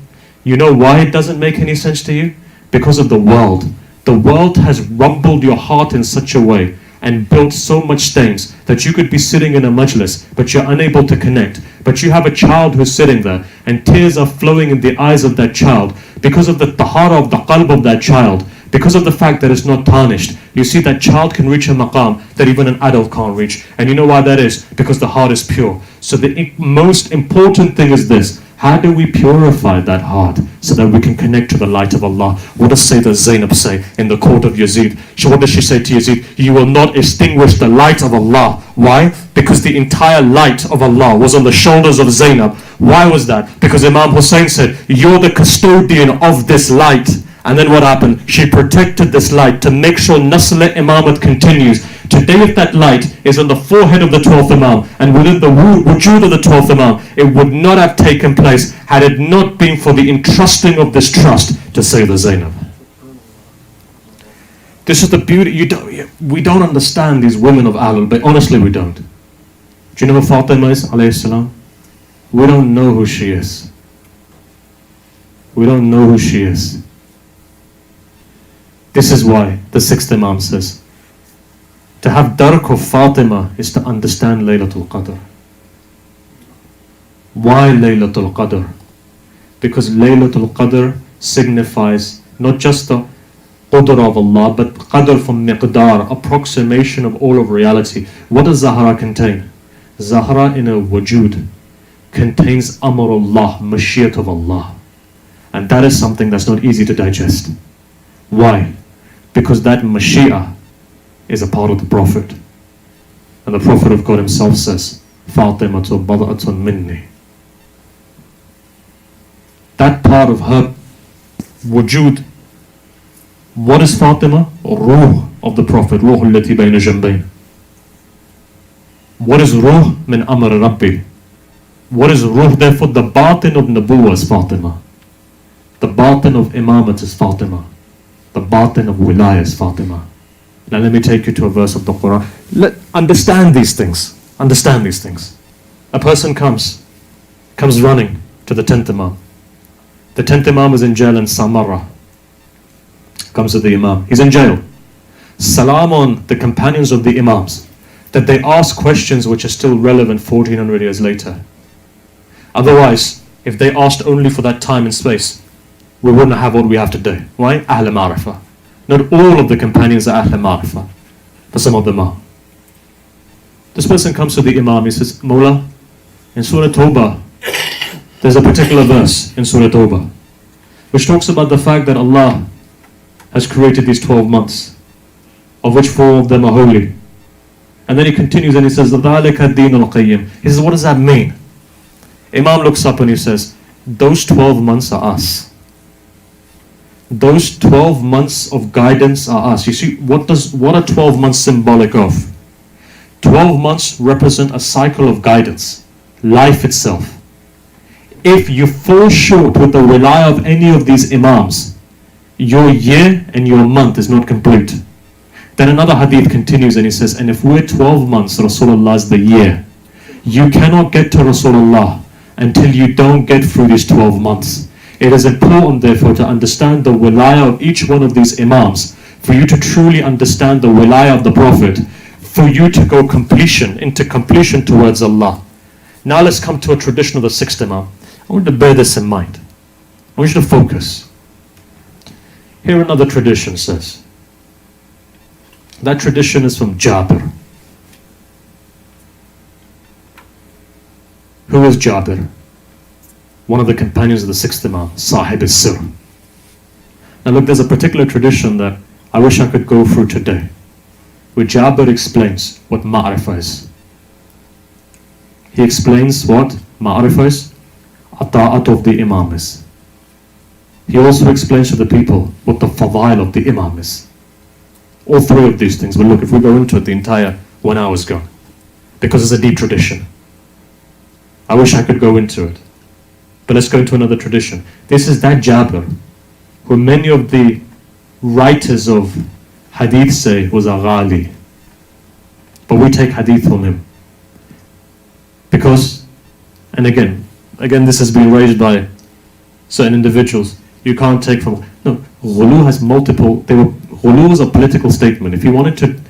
You know why it doesn't make any sense to you? Because of the world. The world has rumbled your heart in such a way and built so much stains that you could be sitting in a majlis, but you're unable to connect. But you have a child who's sitting there and tears are flowing in the eyes of that child because of the tahara of the qalb of that child, because of the fact that it's not tarnished. You see that child can reach a maqam that even an adult can't reach. And you know why that is? Because the heart is pure. So the most important thing is this: How do we purify that heart so that we can connect to the light of Allah? What does Sayyidah Zainab say in the court of Yazid? What does she say to Yazid? You will not extinguish the light of Allah. Why? Because the entire light of Allah was on the shoulders of Zainab. Why was that? Because Imam Hussein said, you're the custodian of this light. And then what happened? She protected this light to make sure Nasl-e-Imamat continues. Today, if that light is on the forehead of the 12th Imam and within the wujud of the 12th Imam, it would not have taken place had it not been for the entrusting of this trust to Sayyidah Zainab. This is the beauty. We don't understand these women of Ahlul Bayt. Honestly, we don't. Do you know who Fatima is, alayhi salam? We don't know who she is. We don't know who she is. This is why the 6th Imam says, to have dark of Fatima is to understand Laylatul Qadr. Why Laylatul Qadr? Because Laylatul Qadr signifies not just the Qadr of Allah, but Qadr from Miqdar, approximation of all of reality. What does Zahra contain? Zahra in a wujud contains Amrullah, Mashiat of Allah. And that is something that's not easy to digest. Why? Because that Mashiach is a part of the Prophet. And the Prophet of God himself says, Fatimatu bad'atun minni. That part of her wujud. What is Fatima? Ruh of the Prophet. Ruh allati bayna jambayn. What is Ruh? Min amr Rabbi. What is Ruh? Therefore the batin of Nabuwa is Fatima. The batin of Imamat is Fatima. The batin of Wilaya is Fatima. Now let me take you to a verse of the Quran. Understand these things. Understand these things. A person comes running to the 10th Imam. The 10th Imam is in jail in Samarra. Comes to the Imam. He's in jail. Salam on the companions of the Imams, that they ask questions which are still relevant 1400 years later. Otherwise, if they asked only for that time and space, we wouldn't have what we have today. Why? Ahl Ma'rifah. Not all of the companions are Ahl Ma'rifah, but some of them are. This person comes to the Imam, he says, Mawla, in Surah Tawbah, there's a particular verse in Surah Tawbah, which talks about the fact that Allah has created these 12 months, of which 4 of them are holy. And then he continues and he says, ذَلِكَ الدِّينُ الْقَيِّمُ. He says, what does that mean? Imam looks up and he says, those 12 months are us. Those 12 months of guidance are us. You see, what are 12 months symbolic of? 12 months represent a cycle of guidance, life itself. If you fall short with the wilaya of any of these Imams, your year and your month is not complete. Then another hadith continues and he says, and if we're 12 months, Rasulullah is the year. You cannot get to Rasulullah until you don't get through these 12 months. It is important, therefore, to understand the wilaya of each one of these Imams, for you to truly understand the wilaya of the Prophet, for you to go into completion towards Allah. Now let's come to a tradition of the 6th Imam. I want you to bear this in mind. I want you to focus. Here another tradition says. That tradition is from Jabir. Who is Jabir? One of the companions of the 6th Imam, Sahib al-Sir. Now look, there's a particular tradition that I wish I could go through today, where Jabir explains what Ma'rifah is. He explains what Ma'rifah is, Ata'at of the Imam is. He also explains to the people what the Fadail of the Imam is. All 3 of these things, but look, if we go into it, the entire 1 hour is gone, because it's a deep tradition. I wish I could go into it. But let's go into another tradition. This is that Jabir, who many of the writers of hadith say was a ghali. But we take hadith from him. Because, and again this has been raised by certain individuals. You can't take from, no, ghulu has multiple, ghulu is a political statement. If you wanted to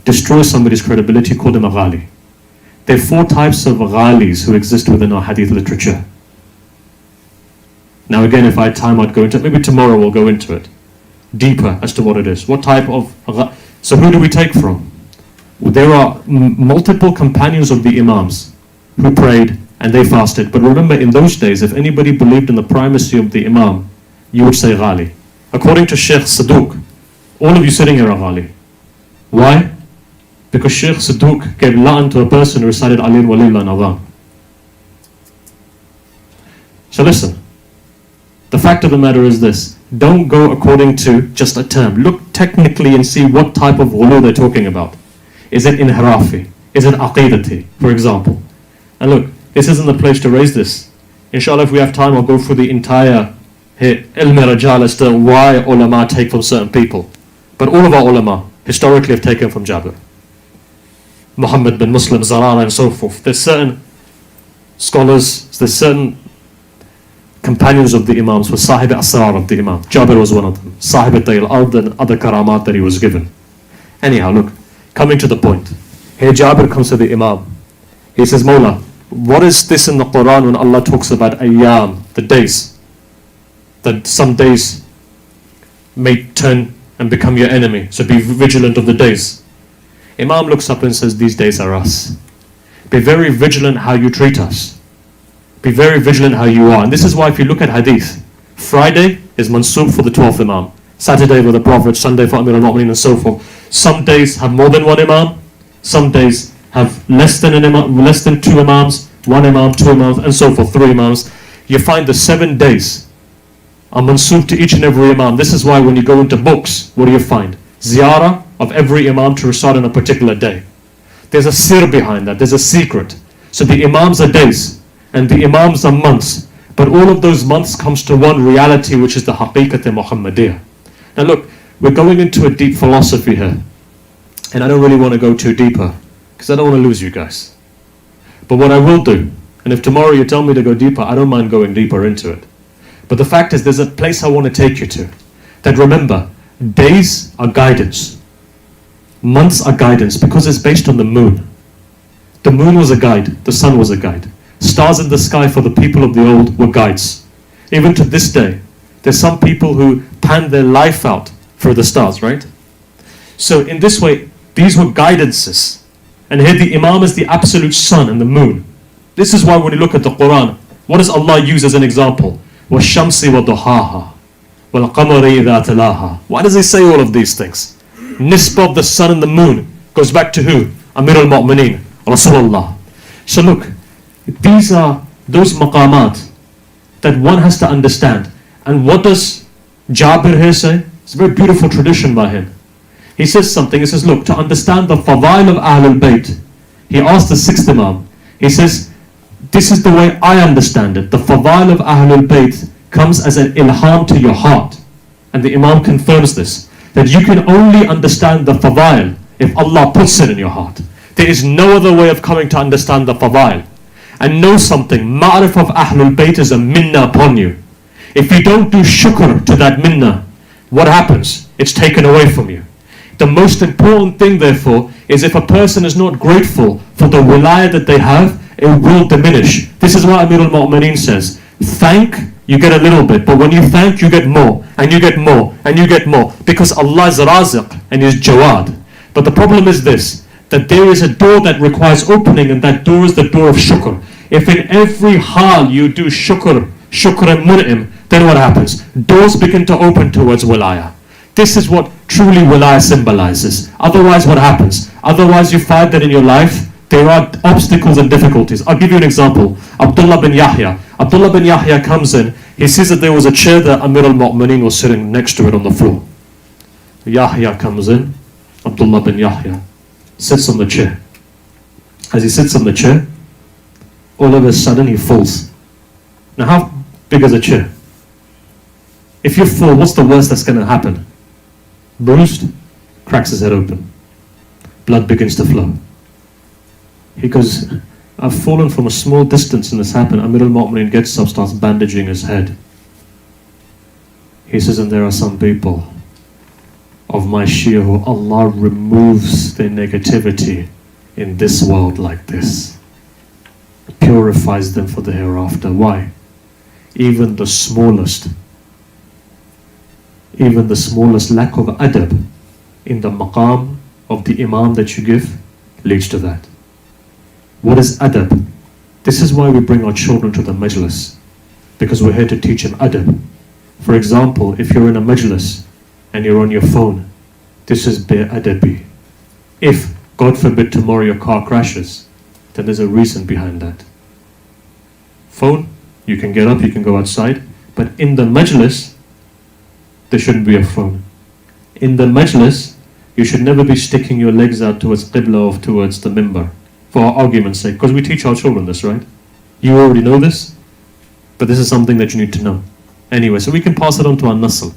destroy somebody's credibility, you call them a ghali. There are 4 types of ghalis who exist within our hadith literature. Now again, if I had time, I'd go into it. Maybe tomorrow we'll go into it deeper as to what it is. What type of... So who do we take from? There are multiple companions of the Imams who prayed and they fasted. But remember, in those days, if anybody believed in the primacy of the Imam, you would say Ghali. According to Sheikh Saduq, all of you sitting here are Ghali. Why? Because Sheikh Saduq gave la'an to a person who recited Alin Walillah Nadam. So listen, the fact of the matter is this: don't go according to just a term. Look technically and see what type of ghulu they're talking about. Is it inhirafi? Is it aqidati, for example? And look, this isn't the place to raise this. Inshallah, if we have time, I'll go through the entire ilm rajal as to why ulama take from certain people. But all of our ulama historically have taken from Jabir, Muhammad bin Muslim, Zarara, and so forth. There's certain scholars, there's certain companions of the Imams were Sahib Asrar of the Imam. Jabir was one of them. Sahib Tayl Ard and other karamat that he was given. Anyhow, look, coming to the point. Here Jabir comes to the Imam. He says, Mawla, what is this in the Quran when Allah talks about ayyam, the days? That some days may turn and become your enemy. So be vigilant of the days. Imam looks up and says, these days are us. Be very vigilant how you treat us. Be very vigilant how you are. And this is why if you look at hadith, Friday is mansub for the 12th Imam, Saturday for the Prophet, Sunday for Amir al-Mu'mineen, and so forth. Some days have more than one Imam, some days have less than an Imam, less than 2 Imams, 1 Imam, 2 Imams, and so forth, 3 Imams. You find the 7 days are mansub to each and every Imam. This is why when you go into books, what do you find? Ziyarah of every Imam to recite on a particular day. There's a sir behind that, there's a secret. So the Imams are days, and the Imams are months. But all of those months comes to one reality, which is the Haqiqat Muhammadiyah. Now look, we're going into a deep philosophy here. And I don't really want to go too deeper, because I don't want to lose you guys. But what I will do, and if tomorrow you tell me to go deeper, I don't mind going deeper into it. But the fact is, there's a place I want to take you to. That remember, days are guidance. Months are guidance, because it's based on the moon. The moon was a guide, the sun was a guide. Stars in the sky for the people of the old were guides. Even to this day, there's some people who pan their life out for the stars, right? So in this way, these were guidances. And here the Imam is the absolute sun and the moon. This is why when you look at the Quran, what does Allah use as an example? وَالشَّمْسِ وَضُحَاهَا وَالْقَمَرِ إِذَا تَلَاهَا. Why does he say all of these things? Nisbah of the sun and the moon goes back to who? Amir al-Mu'mineen, Rasulullah. So look, these are those maqamat that one has to understand. And what does Jabir here say? It's a very beautiful tradition by him. He says something, he says, look, to understand the fadail of Ahlul Bayt, he asked the 6th Imam, he says, this is the way I understand it. The fadail of Ahlul Bayt comes as an ilham to your heart. And the Imam confirms this, that you can only understand the fadail if Allah puts it in your heart. There is no other way of coming to understand the fadail. And know something, ma'rif of Ahlul Bayt is a minnah upon you. If you don't do shukr to that minnah, what happens? It's taken away from you. The most important thing, therefore, is if a person is not grateful for the wilayah that they have, it will diminish. This is what Amir al-Mu'mineen says. Thank, you get a little bit, but when you thank, you get more, and you get more, and you get more, because Allah is Raziq and He is Jawad. But the problem is this, that there is a door that requires opening, and that door is the door of shukr. If in every hal you do shukr and mun'im, then what happens? Doors begin to open towards wilayah. This is what truly wilayah symbolizes. Otherwise, what happens? Otherwise, you find that in your life, there are obstacles and difficulties. I'll give you an example. Abdullah bin Yahya. Abdullah bin Yahya comes in. He sees that there was a chair that Amir al-Mu'mineen was sitting next to it on the floor. Yahya comes in. Abdullah bin Yahya sits on the chair. As he sits on the chair, all of a sudden he falls. Now how big is a chair? If you fall, what's the worst that's going to happen? Bruised, cracks his head open. Blood begins to flow. He goes, I've fallen from a small distance and this happened. Amir al-Mu'mineen gets up, starts bandaging his head. He says, and there are some people of my Shia who Allah removes their negativity in this world like this. Purifies them for the hereafter. Why? Even the smallest lack of adab in the maqam of the Imam that you give leads to that. What is adab? This is why we bring our children to the Majlis, because we're here to teach them adab. For example, if you're in a Majlis and you're on your phone, this is bi-adabi. If, God forbid, tomorrow your car crashes, then there's a reason behind that. Phone, you can get up, you can go outside, but in the Majlis, there shouldn't be a phone. In the Majlis, you should never be sticking your legs out towards Qibla or towards the Mimbar, for our argument's sake, because we teach our children this, right? You already know this, but this is something that you need to know. Anyway, so we can pass it on to our nasl.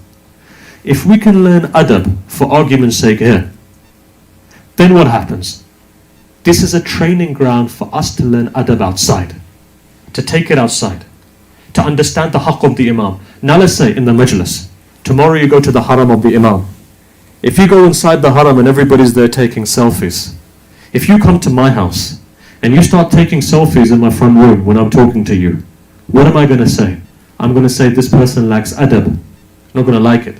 If we can learn adab, for argument's sake here, then what happens? This is a training ground for us to learn adab outside, to take it outside, to understand the haqq of the Imam. Now let's say in the Majlis, tomorrow you go to the haram of the Imam. If you go inside the haram and everybody's there taking selfies, if you come to my house and you start taking selfies in my front room when I'm talking to you, what am I going to say? I'm going to say this person lacks adab. I'm not going to like it.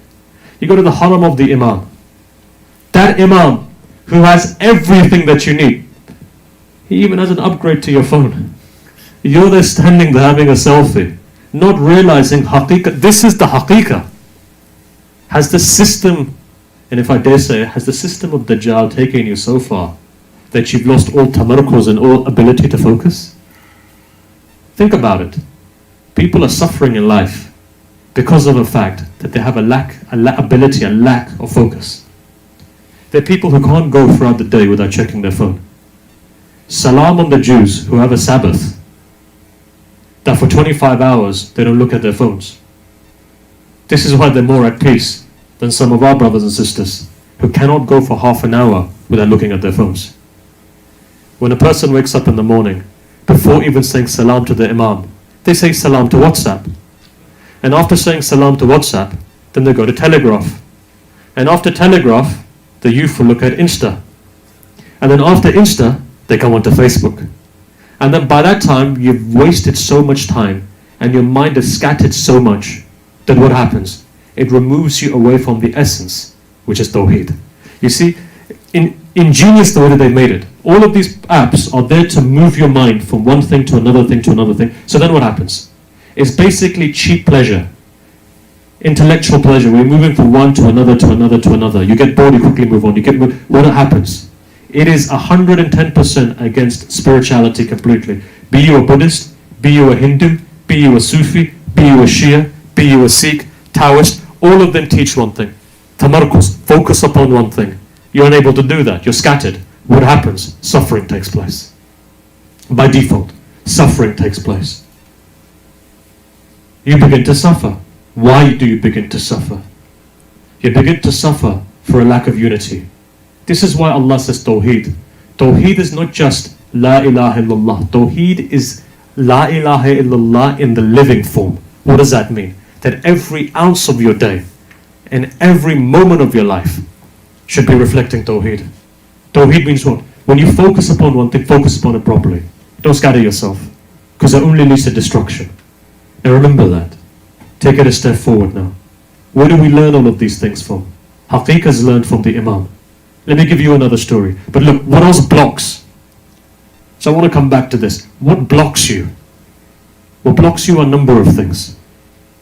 You go to the haram of the Imam. That Imam who has everything that you need, he even has an upgrade to your phone. You're there standing there having a selfie, not realizing haqiqah. This is the haqiqah. Has the system, and if I dare say, has the system of Dajjal taken you so far that you've lost all tamarkuz and all ability to focus? Think about it. People are suffering in life because of the fact that they have a lack of focus. There are people who can't go throughout the day without checking their phone. Salam on the Jews who have a Sabbath, that for 25 hours they don't look at their phones. This is why they're more at peace than some of our brothers and sisters who cannot go for half an hour without looking at their phones. When a person wakes up in the morning, before even saying salam to the Imam, they say salam to WhatsApp. And after saying salam to WhatsApp, then they go to Telegraph. And after Telegraph, the youth will look at Insta. And then after Insta, they come onto Facebook. And then by that time, you've wasted so much time and your mind is scattered so much that what happens? It removes you away from the essence, which is Tawheed. You see, ingenious the way that they made it. All of these apps are there to move your mind from one thing to another thing to another thing. So then what happens? It's basically cheap pleasure, intellectual pleasure. We're moving from one to another to another to another. You get bored, you quickly move on. What happens? It is 110% against spirituality completely. Be you a Buddhist, be you a Hindu, be you a Sufi, be you a Shia, be you a Sikh, Taoist, all of them teach one thing. Tamarkus, focus upon one thing. You're unable to do that, you're scattered. What happens? Suffering takes place. By default, suffering takes place. You begin to suffer. Why do you begin to suffer? You begin to suffer for a lack of unity. This is why Allah says Tawheed. Tawheed is not just La ilaha illallah. Tawheed is La ilaha illallah in the living form. What does that mean? That every ounce of your day and every moment of your life should be reflecting Tawheed. Tawheed means what? When you focus upon one thing, focus upon it properly. Don't scatter yourself, because it only leads to destruction. And remember that. Take it a step forward now. Where do we learn all of these things from? Haqiqah is learned from the Imam. Let me give you another story. But look, what else blocks? So I want to come back to this. What blocks you? What blocks you are a number of things.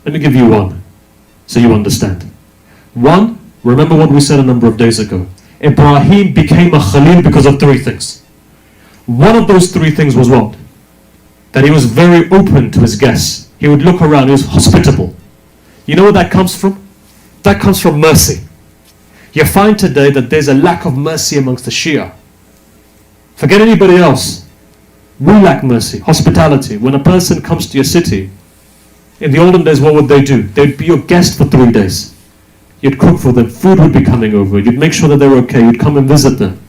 Let me give you one, so you understand. One, remember what we said a number of days ago. Ibrahim became a Khalil because of three things. One of those three things was what? That he was very open to his guests. He would look around, he was hospitable. You know where that comes from? That comes from mercy. You find today that there's a lack of mercy amongst the Shia. Forget anybody else. We lack mercy, hospitality. When a person comes to your city, in the olden days, what would they do? They'd be your guest for 3 days. You'd cook for them, food would be coming over, you'd make sure that they're okay, you'd come and visit them.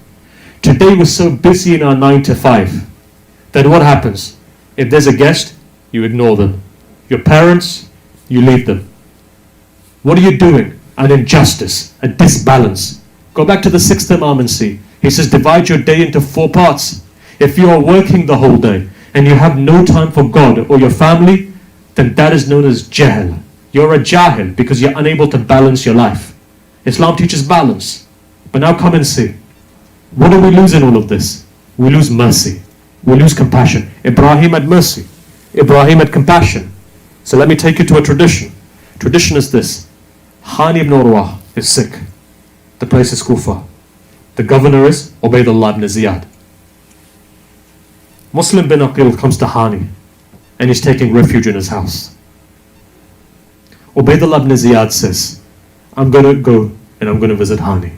Today we're so busy in our 9 to 5 that what happens? If there's a guest, you ignore them. Your parents, you leave them. What are you doing? An injustice, a disbalance. Go back to the 6th Imam and see. He says divide your day into 4 parts. If you are working the whole day and you have no time for God or your family, then that is known as jahl. You're a jahil because you're unable to balance your life. Islam teaches balance. But now come and see. What do we lose in all of this? We lose mercy. We lose compassion. Ibrahim had mercy. Ibrahim had compassion. So let me take you to a tradition. Tradition is this. Hani ibn Urwah is sick. The place is Kufa. The governor is Ubaydullah ibn Ziyad. Muslim bin Aqil comes to Hani and he's taking refuge in his house. Ubaydullah ibn Ziyad says, I'm going to go and I'm going to visit Hani.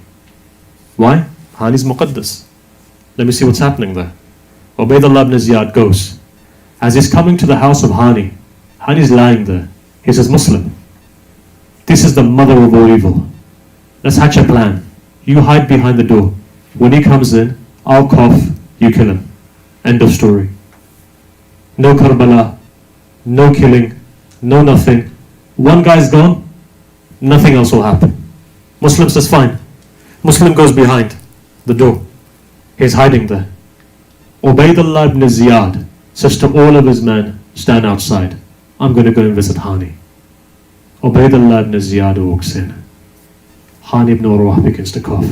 Why? Hani's Muqaddas. Let me see what's happening there. Ubaydullah ibn Ziyad goes. As he's coming to the house of Hani, Hani's lying there. He says, Muslim, this is the mother of all evil. Let's hatch a plan. You hide behind the door. When he comes in, I'll cough, you kill him. End of story. No Karbala, no killing, no nothing. One guy's gone, nothing else will happen. Muslim says, fine. Muslim goes behind the door. He's hiding there. Ubaydullah ibn Ziyad says to all of his men, stand outside. I'm going to go and visit Hani. Ubaydullah ibn Ziyad walks in. Hani ibn Urwah begins to cough.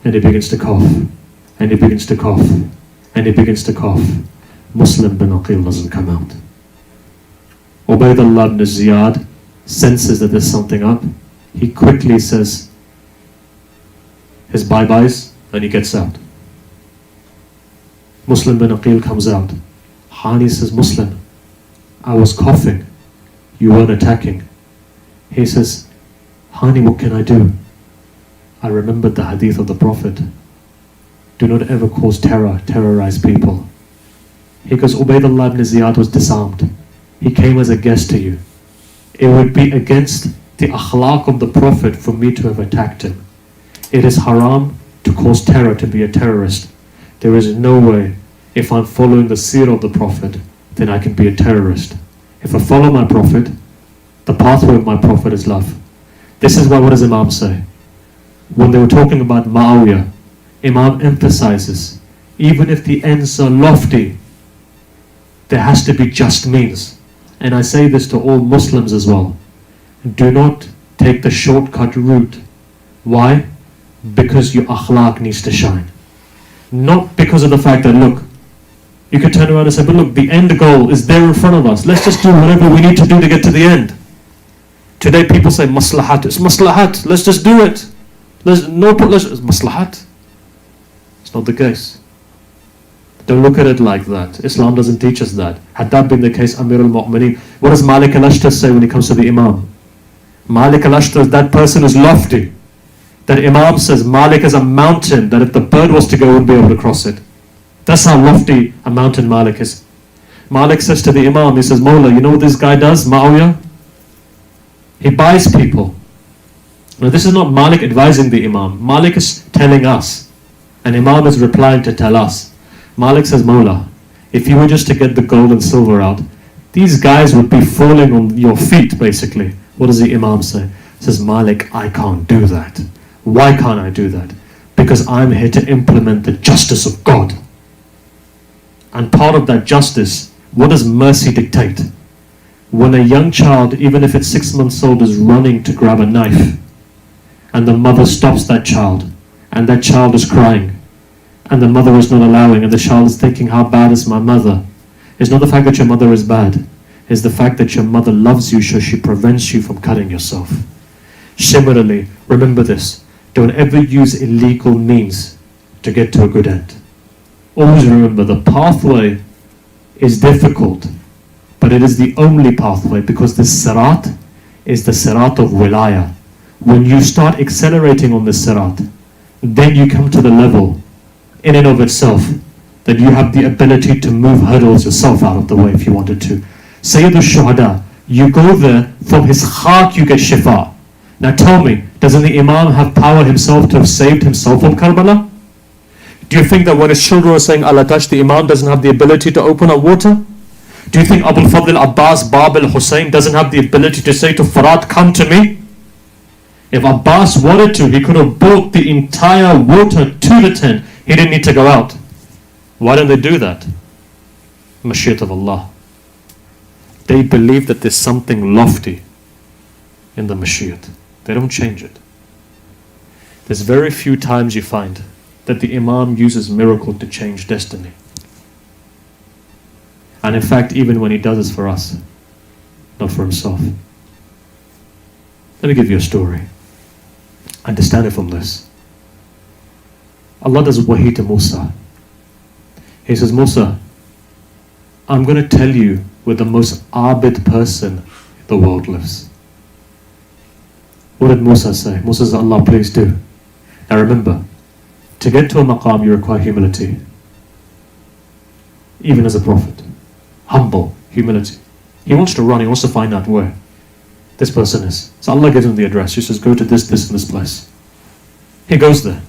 And he begins to cough. And he begins to cough. And he begins to cough. Muslim bin Aqil doesn't come out. Ubaydullah ibn Ziyad senses that there's something up. He quickly says his bye-byes and he gets out. Muslim bin Aqil comes out. Hani says, Muslim, I was coughing. You weren't attacking. He says, Hani, what can I do? I remembered the hadith of the Prophet. Do not ever cause terror, terrorize people. He goes, Ubaydullah ibn Ziyad was disarmed. He came as a guest to you. It would be against the akhlaq of the Prophet for me to have attacked him. It is haram to cause terror, to be a terrorist. There is no way, if I'm following the seerah of the Prophet, then I can be a terrorist. If I follow my Prophet, the pathway of my Prophet is love. This is why, what does Imam say? When they were talking about Muawiyah, Imam emphasizes, even if the ends are lofty, there has to be just means. And I say this to all Muslims as well. Do not take the shortcut route. Why? Because your akhlaq needs to shine. Not because of the fact that, look, you could turn around and say, but look, the end goal is there in front of us. Let's just do whatever we need to do to get to the end. Today people say, maslahat, it's maslahat, let's just do it. It's maslahat. It's not the case. Don't look at it like that. Islam doesn't teach us that. Had that been the case, Amir al-Mu'mineen, what does Malik al-Ashtar say when it comes to the Imam? Malik al-Ashtar is that person who's lofty. That Imam says Malik is a mountain, that if the bird was to go, wouldn't be able to cross it. That's how lofty a mountain Malik is. Malik says to the Imam, he says, Mawla, you know what this guy does, Muawiyah? He buys people. Now this is not Malik advising the Imam. Malik is telling us. And Imam is replying to tell us. Malik says, Mawla, if you were just to get the gold and silver out, these guys would be falling on your feet, basically. What does the Imam say? He says, Malik, I can't do that. Why can't I do that? Because I'm here to implement the justice of God. And part of that justice, what does mercy dictate? When a young child, even if it's 6 months old, is running to grab a knife, and the mother stops that child, and that child is crying, and the mother is not allowing, and the child is thinking, how bad is my mother? It's not the fact that your mother is bad. It's the fact that your mother loves you, so she prevents you from cutting yourself. Similarly, remember this. Don't ever use illegal means to get to a good end. Always remember, the pathway is difficult, but it is the only pathway, because the sirat is the sirat of wilaya. When you start accelerating on the sirat, then you come to the level in and of itself that you have the ability to move hurdles yourself out of the way if you wanted to. Sayyid al-Shuhada, you go there, from his heart you get shifa. Now tell me, doesn't the Imam have power himself to have saved himself from Karbala? Do you think that when his children are saying Allah touch, the Imam doesn't have the ability to open up water? Do you think Abul Fadl Abbas Bab al-Hussein doesn't have the ability to say to Farad, come to me? If Abbas wanted to, he could have brought the entire water to the tent. He didn't need to go out. Why don't they do that? Mashiach of Allah. They believe that there's something lofty in the Mashiach. They don't change it. There's very few times you find that the Imam uses miracle to change destiny. And in fact, even when he does this for us, not for himself. Let me give you a story. Understand it from this. Allah does wahi to Musa. He says, Musa, I'm going to tell you where the most abid person in the world lives. What did Musa say? Musa says, Allah, please do. Now remember, to get to a maqam, you require humility. Even as a prophet. Humble, humility. He wants to run, he wants to find out where this person is. So Allah gives him the address. He says, go to this, and this place. He goes there.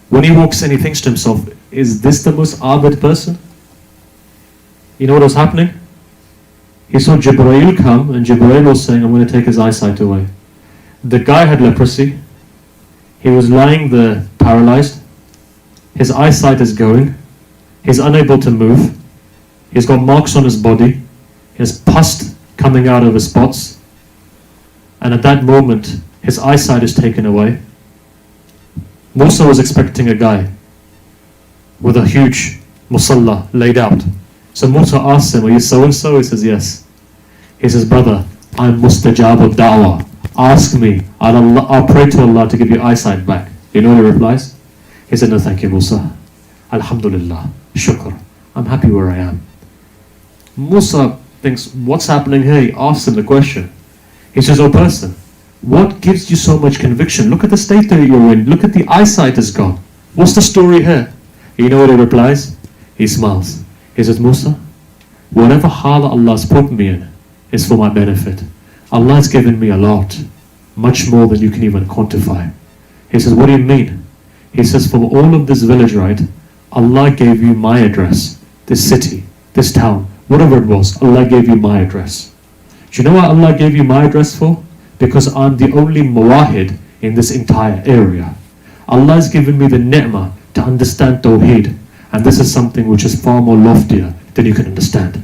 When he walks in, he thinks to himself, is this the most abid person? You know what was happening? He saw Jibreel come, and Jibreel was saying, I'm going to take his eyesight away. The guy had leprosy. He was lying there paralyzed. His eyesight is going. He's unable to move. He's got marks on his body. He has pus coming out of his spots. And at that moment, his eyesight is taken away. Musa was expecting a guy with a huge musalla laid out. So Musa asks him, are you so-and-so? He says, yes. He says, brother, I'm mustajab al-da'wah. Ask me. I'll pray to Allah to give you eyesight back. You know what he replies? He said, no thank you, Musa. Alhamdulillah. Shukr. I'm happy where I am. Musa thinks, what's happening here? He asks him the question. He says, oh person, what gives you so much conviction? Look at the state that you're in. Look at the eyesight is gone. What's the story here? You know what he replies? He smiles. He says, Musa, whatever hal Allah's put me in is for my benefit. Allah has given me a lot, much more than you can even quantify. He says, what do you mean? He says, from all of this village, right, Allah gave you my address, this city, this town, whatever it was, Allah gave you my address. Do you know what Allah gave you my address for? Because I'm the only muwahid in this entire area. Allah has given me the ni'mah to understand Tawheed, and this is something which is far more loftier than you can understand.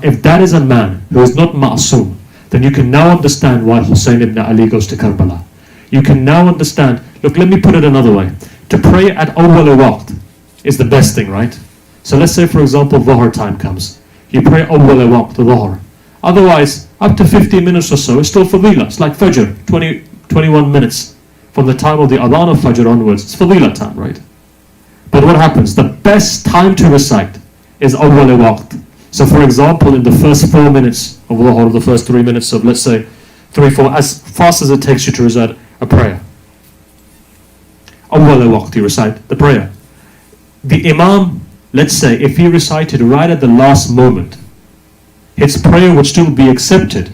If that is a man who is not ma'asum, then you can now understand why Hussein ibn Ali goes to Karbala. You can now understand, look, let me put it another way. To pray at Awwal waqt is the best thing, right? So let's say, for example, Dhuhr time comes. You pray Awwal waqt, Dhuhr. Otherwise, up to 15 minutes or so, it's still Fadila. It's like Fajr, 21 minutes. From the time of the Adhan of Fajr onwards, it's Fadila time, right? But what happens? The best time to recite is Awwal waqt. So for example, in the first 4 minutes of Dhuhr, the first 3 minutes of, let's say, 3-4, as fast as it takes you to recite a prayer. Awwal waqt, you recite the prayer. The Imam, let's say, if he recited right at the last moment, his prayer would still be accepted.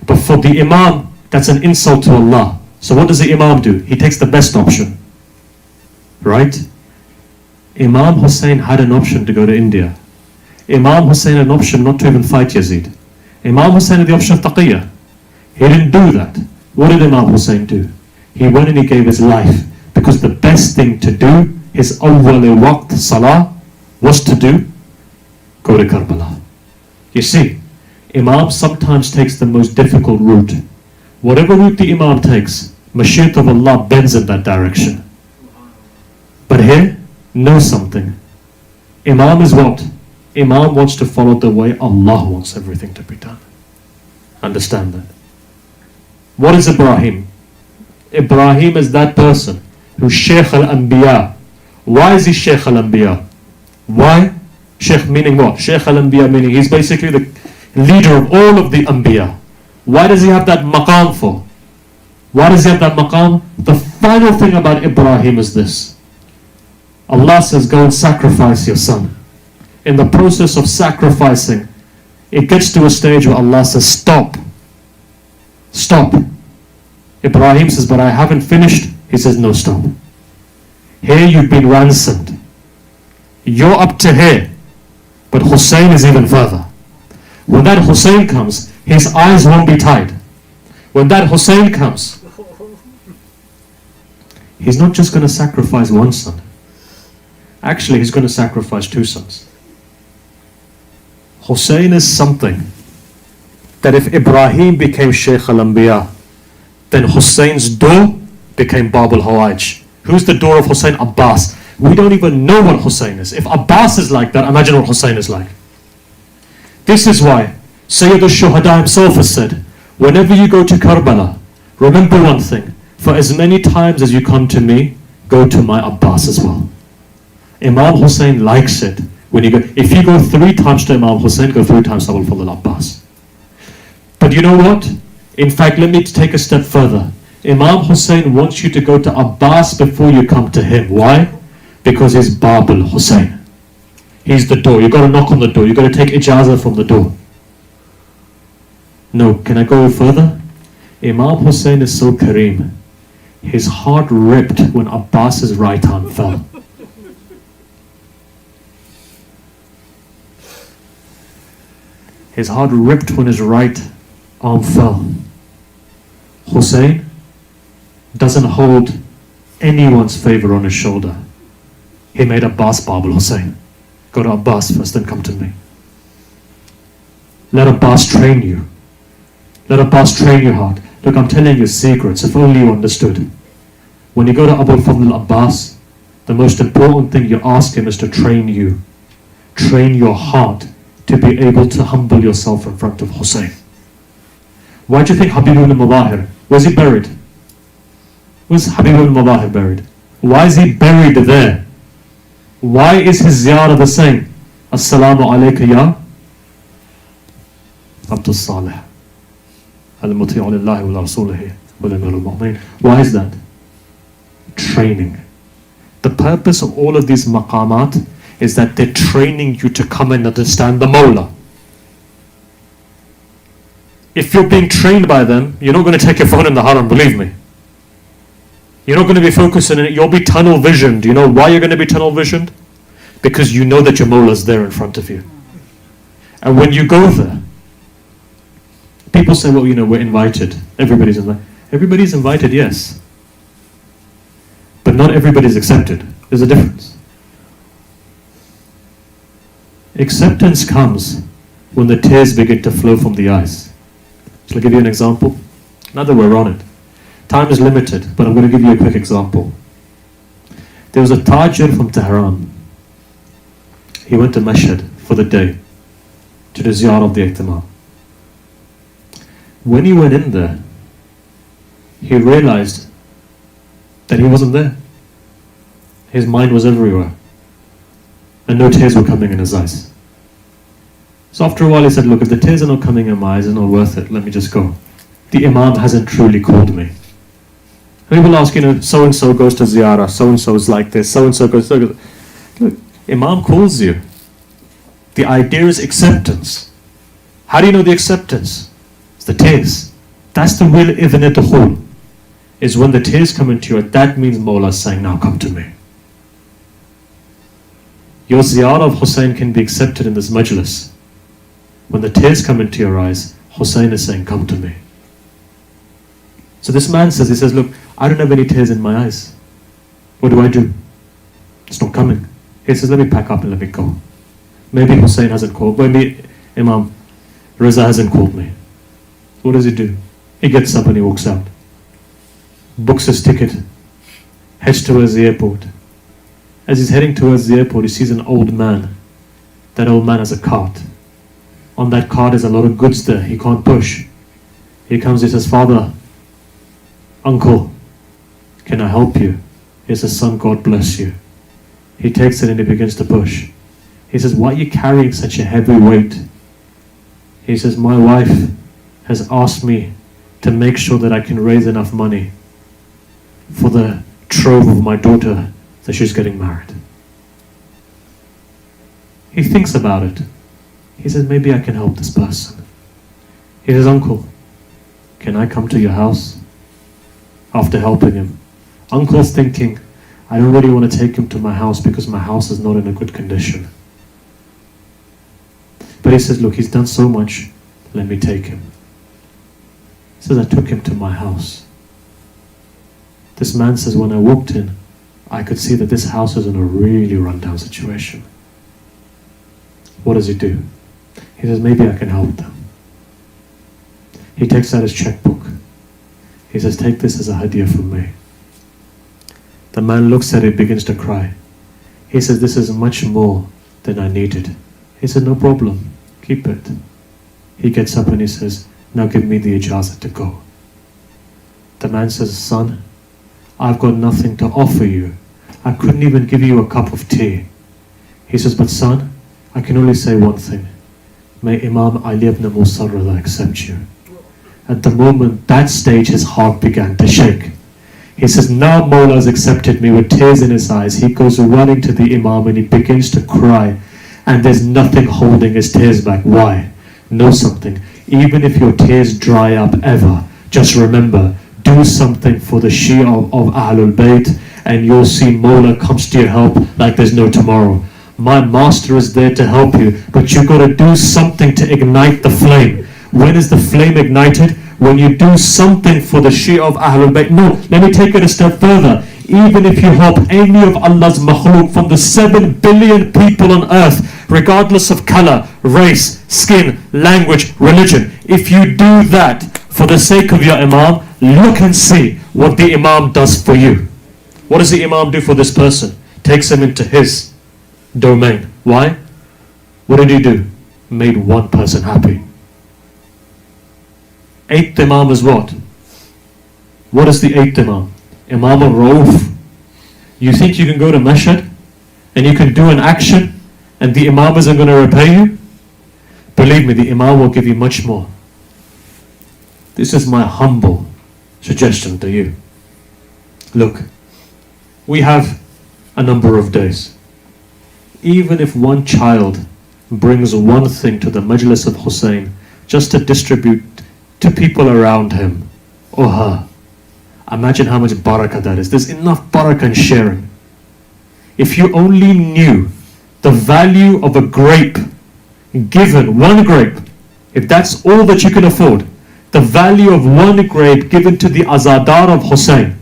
But for the Imam, that's an insult to Allah. So what does the Imam do? He takes the best option. Right? Imam Hussein had an option to go to India. Imam Hussein had an option not to even fight Yazid. Imam Hussein had the option of taqiyya. He didn't do that. What did Imam Hussein do? He went and he gave his life. Because the best thing to do, his awwal waqt salah, was to do, go to Karbala. You see, Imam sometimes takes the most difficult route. Whatever route the Imam takes, Mashiach of Allah bends in that direction. But here, know something. Imam is what? Imam wants to follow the way Allah wants everything to be done. Understand that. What is Ibrahim? Ibrahim is that person who's Shaykh al-Anbiya. Why is he Shaykh al-Anbiya? Why? Shaykh meaning what? Shaykh al-Anbiya meaning he's basically the leader of all of the Anbiya. Why does he have that maqam for? Why does he have that maqam? The final thing about Ibrahim is this. Allah says, go and sacrifice your son. In the process of sacrificing, it gets to a stage where Allah says, stop. Stop. Ibrahim says, but I haven't finished. He says, no, stop. Here you've been ransomed. You're up to here. But Hussein is even further. When that Hussein comes, his eyes won't be tied. When that Hussein comes, he's not just going to sacrifice one son. Actually, he's going to sacrifice 2 sons. Hussein is something that if Ibrahim became Shaykh al-Anbiya, then Hussein's door became Bab al-Hawaj. Who's the door of Hussein? Abbas. We don't even know what Hussein is. If Abbas is like that, imagine what Hussein is like. This is why Sayyid al-Shuhada himself has said, whenever you go to Karbala, remember one thing, for as many times as you come to me, go to my Abbas as well. Imam Hussein likes it when you go. If you go 3 times to Imam Hussein, go 3 times to Abul Fadl Abbas. But you know what? In fact, let me take a step further. Imam Hussein wants you to go to Abbas before you come to him. Why? Because he's Babul Hussein. He's the door. You've got to knock on the door. You've got to take ijazah from the door. No, can I go further? Imam Hussein is so Kareem. His heart ripped when Abbas's right arm fell. His heart ripped when his right arm fell. Hussein doesn't hold anyone's favor on his shoulder. He made Abbas Babul Hussein. Go to Abbas first, then come to me. Let Abbas train you. Let Abbas train your heart. Look, I'm telling you secrets, if only you understood. When you go to Abul Fadl Abbas, the most important thing you ask him is to train you. Train your heart to be able to humble yourself in front of Hussein. Why do you think Habib ibn Mubahir, where's he buried? Where's Habib ibn Mubahir buried? Why is he buried there? Why is his ziyarah the same? Assalamu alayka ya Abdus Salih al-Muti'u lillahi wa rasulihi wa al mu'min. Why is that? Training. The purpose of all of these maqamat is that they're training you to come and understand the Mawla. If you're being trained by them, you're not going to take your phone in the haram, believe me. You're not going to be focusing on it, you'll be tunnel visioned. Do you know why you're going to be tunnel visioned? Because you know that your Mawla is there in front of you. And when you go there, people say, well, you know, we're invited. Everybody's invited. Everybody's invited, yes. But not everybody's accepted. There's a difference. Acceptance comes when the tears begin to flow from the eyes. Shall I give you an example? Now that we're on it. Time is limited, but I'm going to give you a quick example. There was a Tajir from Tehran. He went to Mashhad for the day to the ziyarah of the Ihtimam. When he went in there, he realized that he wasn't there. His mind was everywhere. And no tears were coming in his eyes. So after a while he said, look, if the tears are not coming in my eyes, it's not worth it, let me just go. The Imam hasn't truly called me. And people ask, you know, so-and-so goes to ziyarah, so-and-so is like this, so-and-so goes to... Look, Imam calls you. The idea is acceptance. How do you know the acceptance? It's the tears. That's the real idhn dukhul. Is when the tears come into you, that means Mawla is saying, now come to me. Your ziyarah of Hussein can be accepted in this majlis. When the tears come into your eyes, Hussein is saying, come to me. So this man says, he says, look, I don't have any tears in my eyes. What do I do? It's not coming. He says, let me pack up and let me go. Maybe Hussein hasn't called, maybe Imam Raza hasn't called me. What does he do? He gets up and he walks out. Books his ticket, heads towards the airport. As he's heading towards the airport, he sees an old man. That old man has a cart. On that cart is a lot of goods there. He can't push. He comes, he says, Father, Uncle, can I help you? He says, Son, God bless you. He takes it and he begins to push. He says, why are you carrying such a heavy weight? He says, my wife has asked me to make sure that I can raise enough money for the trove of my daughter that she's getting married. He thinks about it. He says, maybe I can help this person. He says, Uncle, can I come to your house? After helping him. Uncle's thinking, I don't really want to take him to my house because my house is not in a good condition. But he says, look, he's done so much, let me take him. He says, I took him to my house. This man says, when I walked in, I could see that this house is in a really rundown situation. What does he do? He says, maybe I can help them. He takes out his checkbook. He says, take this as a hadiyah from me. The man looks at it, begins to cry. He says, this is much more than I needed. He said, no problem. keep it. He gets up and he says, now give me the ijazah to go. The man says, son, I've got nothing to offer you. I couldn't even give you a cup of tea. He says, but son, I can only say one thing. May Imam Ali ibn Musa accept you. At the moment, that stage, his heart began to shake. He says, now Mawla has accepted me. With tears in his eyes, he goes running to the Imam and he begins to cry. And there's nothing holding his tears back. Why? Know something. Even if your tears dry up ever, just remember, do something for the Shia of Ahlul Bayt, and you'll see Mawla comes to your help like there's no tomorrow. My master is there to help you, but you got to do something to ignite the flame. When is the flame ignited? When you do something for the Shia of Ahlul Bayt. No, let me take it a step further. Even if you help any of Allah's makhluk from the 7 billion people on earth, regardless of color, race, skin, language, religion, if you do that for the sake of your Imam, look and see what the Imam does for you. What does the Imam do for this person? Takes him into his domain. Why? What did he do? Made one person happy. 8th Imam is what? What is the 8th Imam? Imam al-Rauf. You think you can go to Mashhad and you can do an action and the Imam isn't going to repay you? Believe me, the Imam will give you much more. This is my humble suggestion to you. Look, we have a number of days. Even if one child brings one thing to the Majlis of Hussein just to distribute to people around him or her, imagine how much barakah that is. There's enough barakah in sharing. If you only knew the value of a grape given, one grape, if that's all that you can afford, the value of one grape given to the Azadar of Hussein,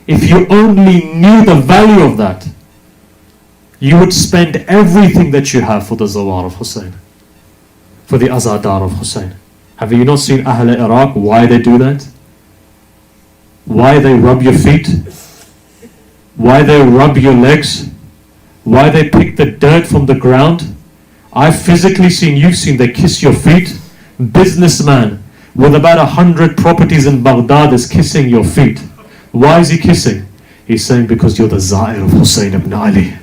if you only knew the value of that, you would spend everything that you have for the Zawar of Hussein, for the Azadar of Hussein. Have you not seen Ahl Iraq, why they do that? Why they rub your feet? Why they rub your legs? Why they pick the dirt from the ground? I've physically seen, you've seen, they kiss your feet. Businessman with about 100 properties in Baghdad is kissing your feet. Why is he kissing? He's saying, because you're the Zair of Hussein ibn Ali.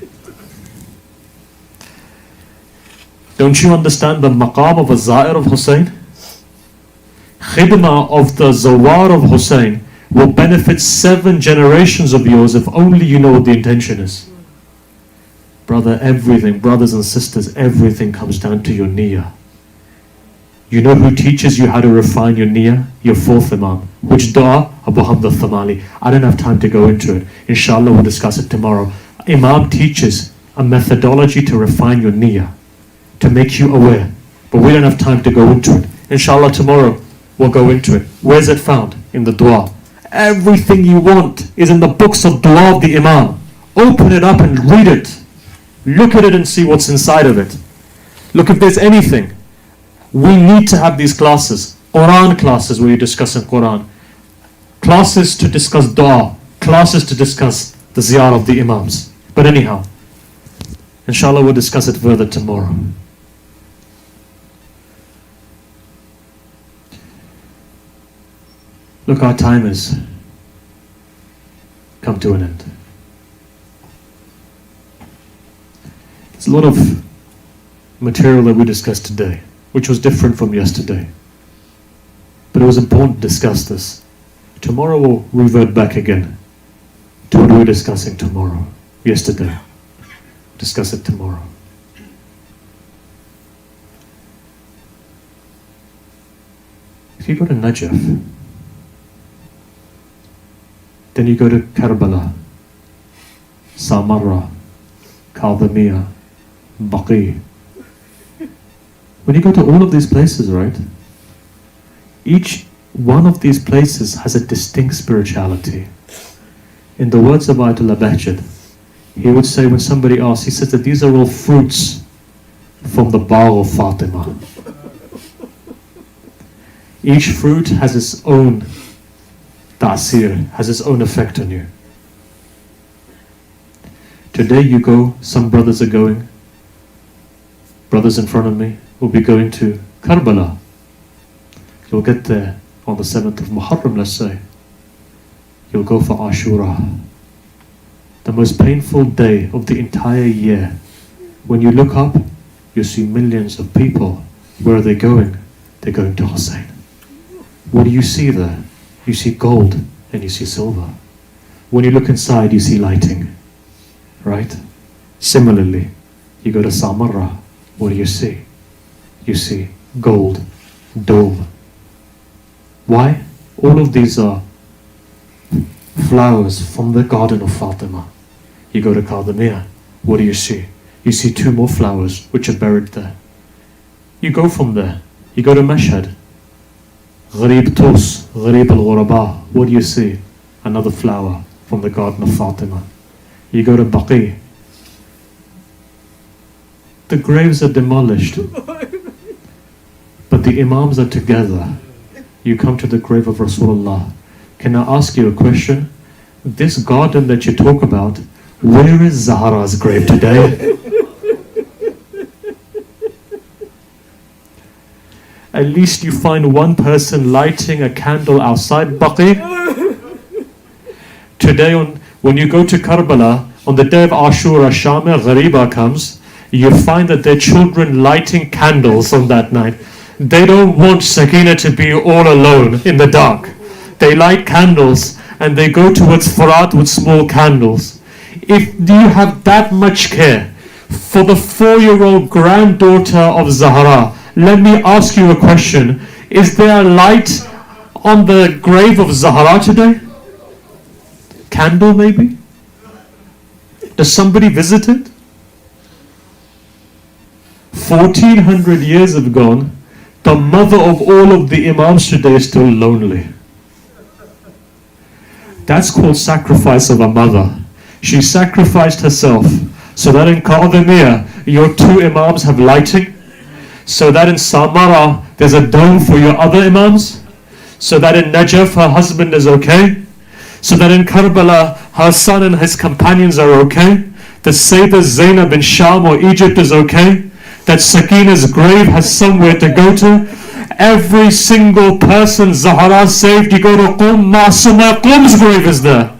Don't you understand the maqam of a Zair of Hussein? Khidmah of the Zawar of Hussein will benefit 7 generations of yours if only you know what the intention is. Brother, everything, brothers and sisters, everything comes down to your niyyah. You know who teaches you how to refine your niyyah? Your 4th Imam. Which dua? Abu Hamd al-Thamali. I don't have time to go into it. Inshallah, we'll discuss it tomorrow. Imam teaches a methodology to refine your niyyah, to make you aware. But we don't have time to go into it. Inshallah, tomorrow we'll go into it. Where's it found? In the dua. Everything you want is in the books of dua of the Imam. Open it up and read it. Look at it and see what's inside of it. Look if there's anything. We need to have these classes. Quran classes where you discuss in Quran. Classes to discuss dua. Classes to discuss the ziyarah of the Imams. But anyhow, inshallah we'll discuss it further tomorrow. Look, our time has come to an end. There's a lot of material that we discussed today, which was different from yesterday. But it was important to discuss this. Tomorrow we'll revert back again to what we were discussing yesterday. Discuss it tomorrow. If you go to Najaf, then you go to Karbala, Samarra, Kadhimiya, Baqi. When you go to all of these places, right, each one of these places has a distinct spirituality. In the words of Ayatollah Bahjat, he would say when somebody asks, he says that these are all fruits from the Baal of Fatima. Each fruit has its own ta'asir, has its own effect on you. Today you go, some brothers are going, Brothers in front of me will be going to Karbala. You'll get there on the 7th of Muharram, let's say. You'll go for Ashura, the most painful day of the entire year. When you look up, you see millions of people. Where are they going? They're going to Hussein. What do you see there? You see gold and you see silver. When you look inside, you see lighting, right? Similarly, you go to Samarra. What do you see? You see gold, dome. Why? All of these are flowers from the garden of Fatima. You go to Qadimiyah. What do you see? You see 2 more flowers which are buried there. You go from there. You go to Mashhad. Gharib Tus, Gharib al-Ghuraba. What do you see? Another flower from the garden of Fatima. You go to Baqi. The graves are demolished, but the Imams are together. You come to the grave of Rasulullah. Can I ask you a question? This garden that you talk about, where is Zahra's grave today? At least you find one person lighting a candle outside Baqi. Today, when you go to Karbala, on the day of Ashura, Shama Ghariba comes, you find that their children lighting candles on that night. They don't want Sakina to be all alone in the dark. They light candles and they go towards Furat with small candles. If you have that much care for the 4-year-old granddaughter of Zahra, let me ask you a question. Is there a light on the grave of Zahra today? Candle maybe? Does somebody visit it? 1400 years have gone. The mother of all of the Imams today is still lonely. That's called sacrifice of a mother. She sacrificed herself so that in Qadimiyah your 2 Imams have lighting, so that in Samara there's a dome for your other Imams, so that in Najaf her husband is okay, so that in Karbala her son and his companions are okay, that Sayyidah Zainab in Sham or Egypt is okay, that Sakina's grave has somewhere to go to. Every single person Zahra saved, you go to Qum, Masuma Qum's grave is there.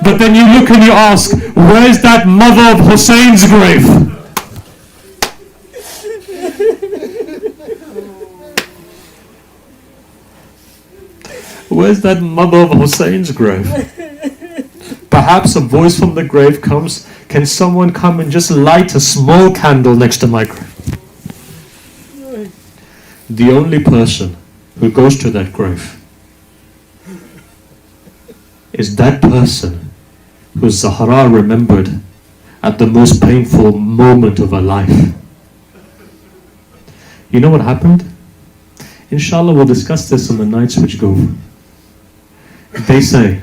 But then you look and you ask, where's that mother of Hussein's grave? Where's that mother of Hussein's grave? Perhaps a voice from the grave comes, can someone come and just light a small candle next to my grave? The only person who goes to that grave is that person who Zahra remembered at the most painful moment of her life. You know what happened? Inshallah, we'll discuss this on the nights which go. They say,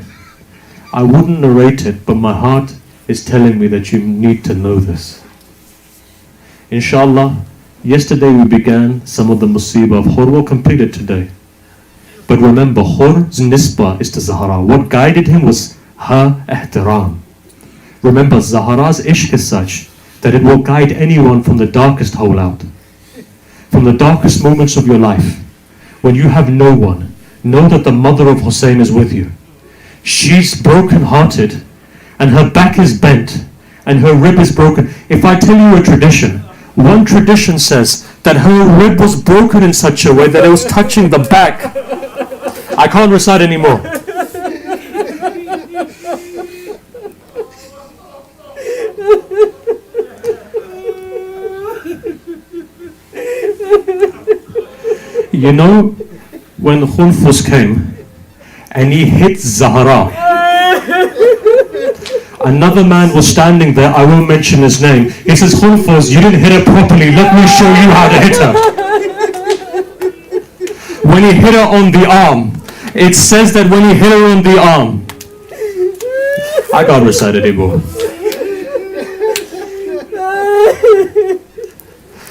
I wouldn't narrate it, but my heart is telling me that you need to know this. Inshallah, yesterday we began some of the musibah of Hur. We'll complete it today. But remember, Hur's nisbah is to Zahra. What guided him was her ihtiram. Remember, Zahra's ishq is such that it will guide anyone from the darkest hole out. From the darkest moments of your life, when you have no one, know that the mother of Hussein is with you. She's broken-hearted, and her back is bent, and her rib is broken. If I tell you a tradition, one tradition says that her rib was broken in such a way that it was touching the back. I can't recite anymore. You know, when Khunfus came and he hit Zahra, another man was standing there, I won't mention his name. He says, Khunfus, you didn't hit her properly, let me show you how to hit her. When he hit her on the arm, it says that when he hit her on the arm, I can't recite it anymore.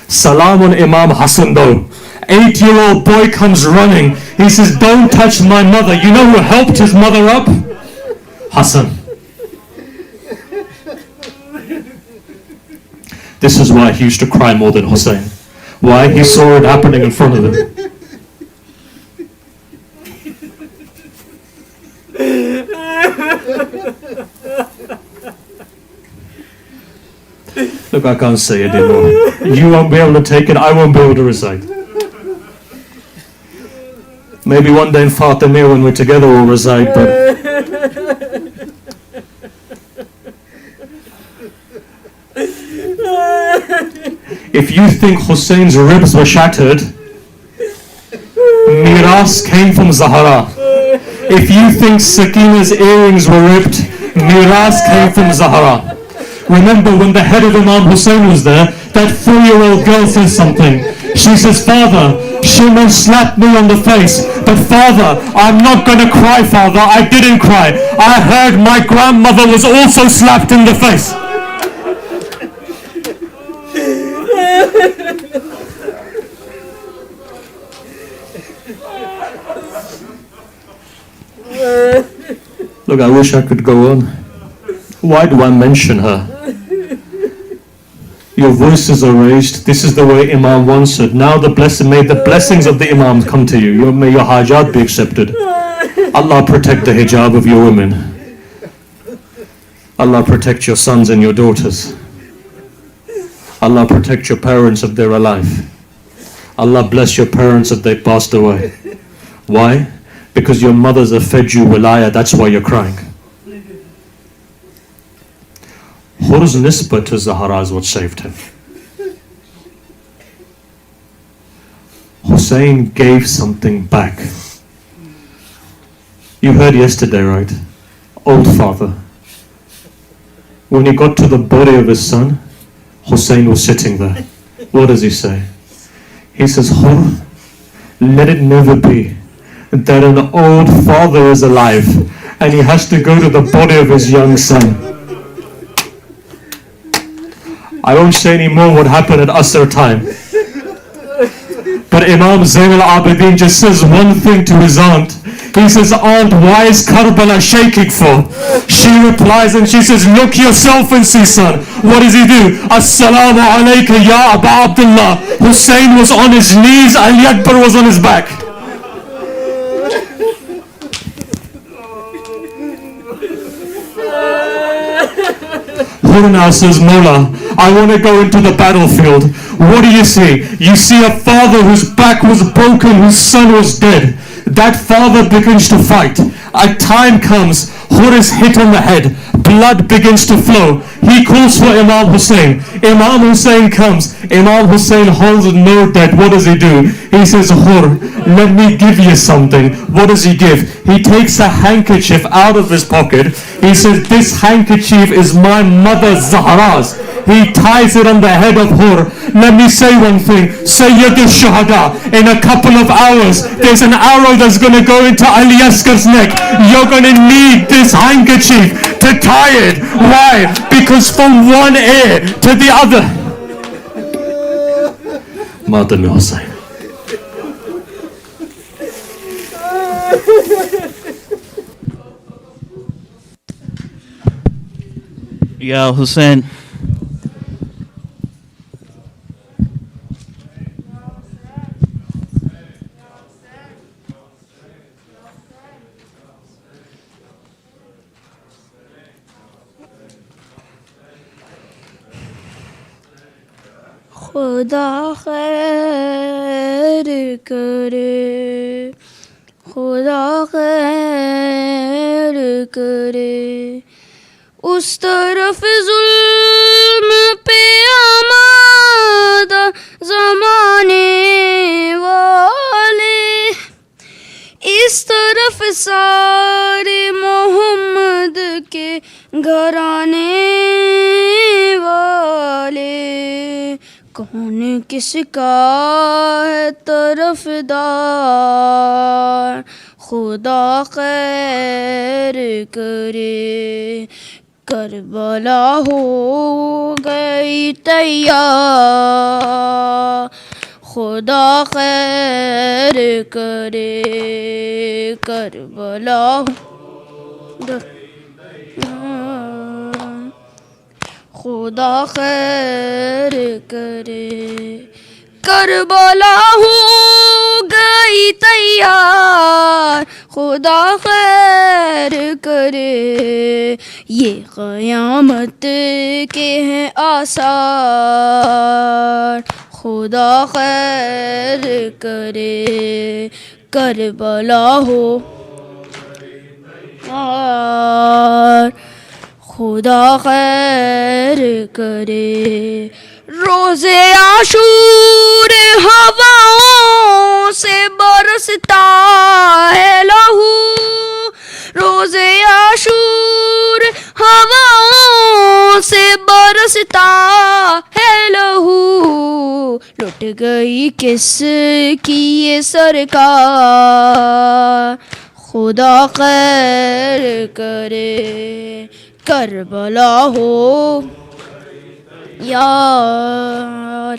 Salam on Imam Hassan though. 8-year-old boy comes running. He says, don't touch my mother. You know who helped his mother up? Hassan. This is why he used to cry more than Hussein. Why? He saw it happening in front of him. Look, I can't say it anymore. You won't be able to take it, I won't be able to recite. Maybe one day in Fatimiyya when we're together we'll recite, but... If you think Hussein's ribs were shattered, Miras came from Zahra. If you think Sakina's earrings were ripped, Miras came from Zahra. Remember when the head of Imam Hussein was there, that 4-year-old girl says something. She says, "Father, she may slap me on the face, but Father, I'm not going to cry, Father. I didn't cry. I heard my grandmother was also slapped in the face." Look, I wish I could go on. Why do I mention her? Your voices are raised. This is the way Imam once said. Now may the blessings of the Imams come to you. May your hajat be accepted. Allah protect the hijab of your women. Allah protect your sons and your daughters. Allah protect your parents if they're alive. Allah bless your parents if they passed away. Why? Because your mothers have fed you wilaya, that's why you're crying. Hur's nisbah to Zahra is what saved him. Hussein gave something back. You heard yesterday, right? Old father. When he got to the body of his son, Hussein was sitting there. What does he say? He says, Hur, let it never be that an old father is alive and he has to go to the body of his young son. I won't say any more what happened at Asr time. But Imam Zain al-Abidin just says one thing to his aunt. He says, "Aunt, why is Karbala shaking for?" She replies and she says, "Look yourself and see, son." What does he do? "Assalamu alayka ya Aba Abdullah." Hussein was on his knees, Ali Akbar was on his back. Hur now says, "Mola, I want to go into the battlefield." What do you see? You see a father whose back was broken, whose son was dead. That father begins to fight. A time comes, Hur is hit on the head. Blood begins to flow. He calls for Imam Hussein. Imam Hussein comes. Imam Hussein holds no dead. What does he do? He says, "Hur, let me give you something." What does he give? He takes a handkerchief out of his pocket. He says, "This handkerchief is my mother Zahra's." He ties it on the head of Hur. Let me say one thing. Sayyid al-Shuhada, in a couple of hours, there's an arrow that's going to go into Ali Askar's neck. You're going to need this handkerchief to tie it. Why? Because from one ear to the other. Matam Hussein. Ya Hussein, खुदा खैर करे, खुदा खैर करे, उस तरफ जुल्म पे आमादा ज़माने वाले, इस तरफ सारे मोहम्मद के घराने वाले, कौन किसका है तरफदार, खुदा खैर करे, करबला हो गई तैयार, खुदा खैर करे, करबला خدا خیر کرے کربلا ہو گئی تیار خدا خیر کرے یہ قیامت کے ہیں آثار خدا خیر کرے کربلا ہو خدا خیر کرے روز عاشور ہواؤں سے برستا ہے لہو روز عاشور ہواؤں سے برستا ہے لہو لٹ گئی کس کی یہ سرکار خدا خیر کرے کربلا ہو یار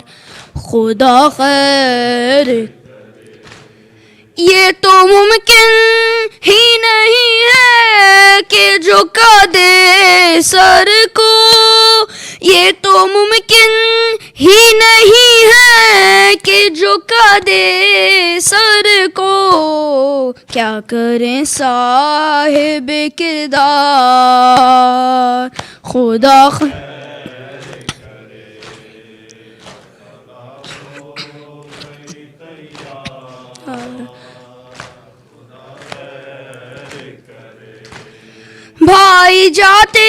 خدا خیر یہ تو ممکن ہی نہیں ہے کہ جھکا دے سر کو یہ تو ممکن ہی نہیں ہے کہ جھکا دے سر کو کیا کریں صاحب کردار خدا بھائی جاتے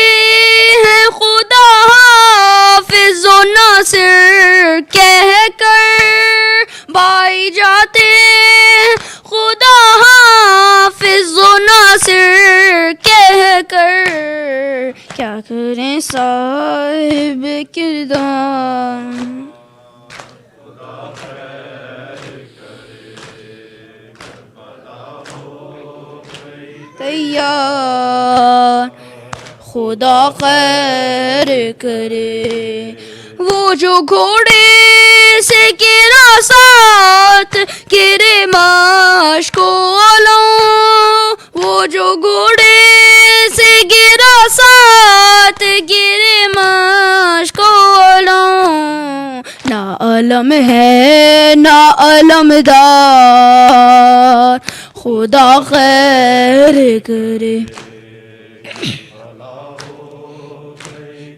ہیں خدا حافظ و ناصر کہہ کر بھائی جاتے ہیں خدا حافظ و ناصر کہہ کر کیا کریں صاحب کردار تیار خدا خیر کرے وہ جو گھوڑے سے گرا ساتھ گرے مشک و علم وہ جو گھوڑے سے گرا ساتھ گرے مشک و علم نہ علم ہے نہ علمدار خدا خیر کرے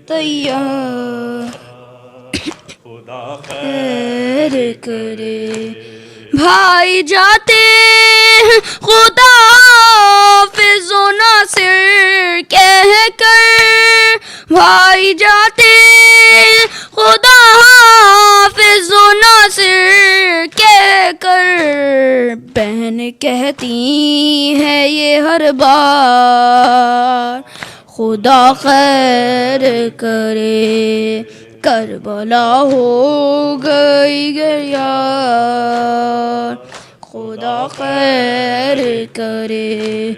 تیار خدا خیر کرے بھائی جاتے ہیں خدا حافظ و ناصر کہہ کر بھائی جاتے ہیں خدا حافظ و ناصر کہہ کر بہن کہتی ہے یہ ہر بار خدا خیر کرے کربلا ہو گئی یار خدا خیر کرے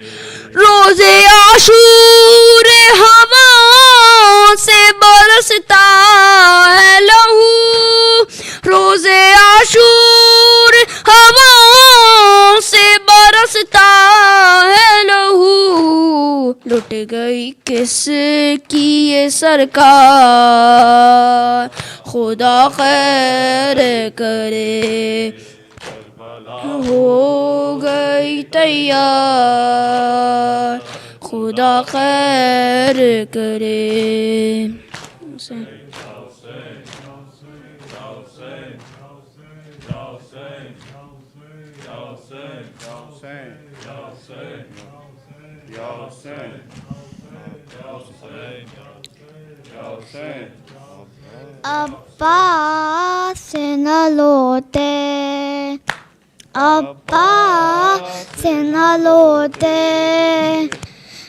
روز عاشور ہواؤں سے برستا ہے لہو روز عاشور ہواؤں سے برستا ہے لہو لٹ گئی کس کی یہ سرکار خدا خیر کرے ہو گئی تیار خدا خیر کرے عباس سے نہ لوٹے عباس سے نہ لوٹے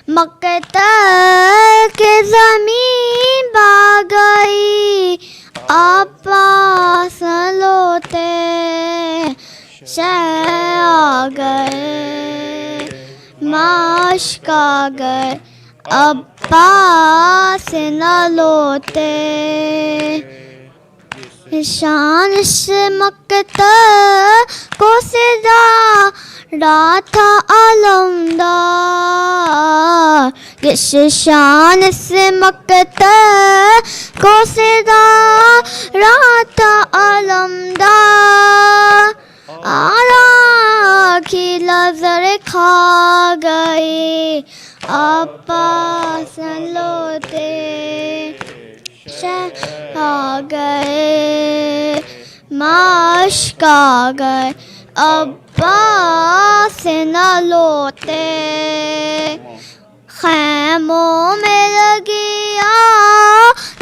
مکہ کی زمین بھا گئی عباس نہ لوٹے شہ آ گئے مشک آ گئے عباس نہ لوٹے شان سے مکتا کو سجا تھا علمدار جس شان سے مکتا کو کو صدا رات علمدار آرا کی نظر کھا گئی عباس لوٹے شہ آ گئے مشک آ گئے عباس نہ لوٹے خیموں میں لگی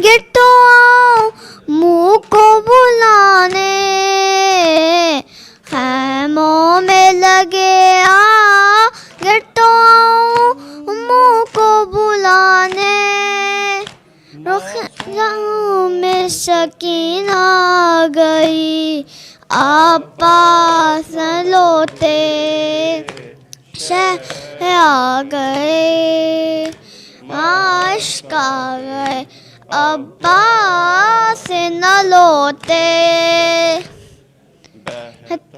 گر تو آؤ منہ کو بلانے خیموں میں لگے گر تو آؤ منہ کو بلانے رخ میں سکینہ آ گئی عباس لوٹے شہ آ گئے عشق آ گئے عباس نہ لوٹے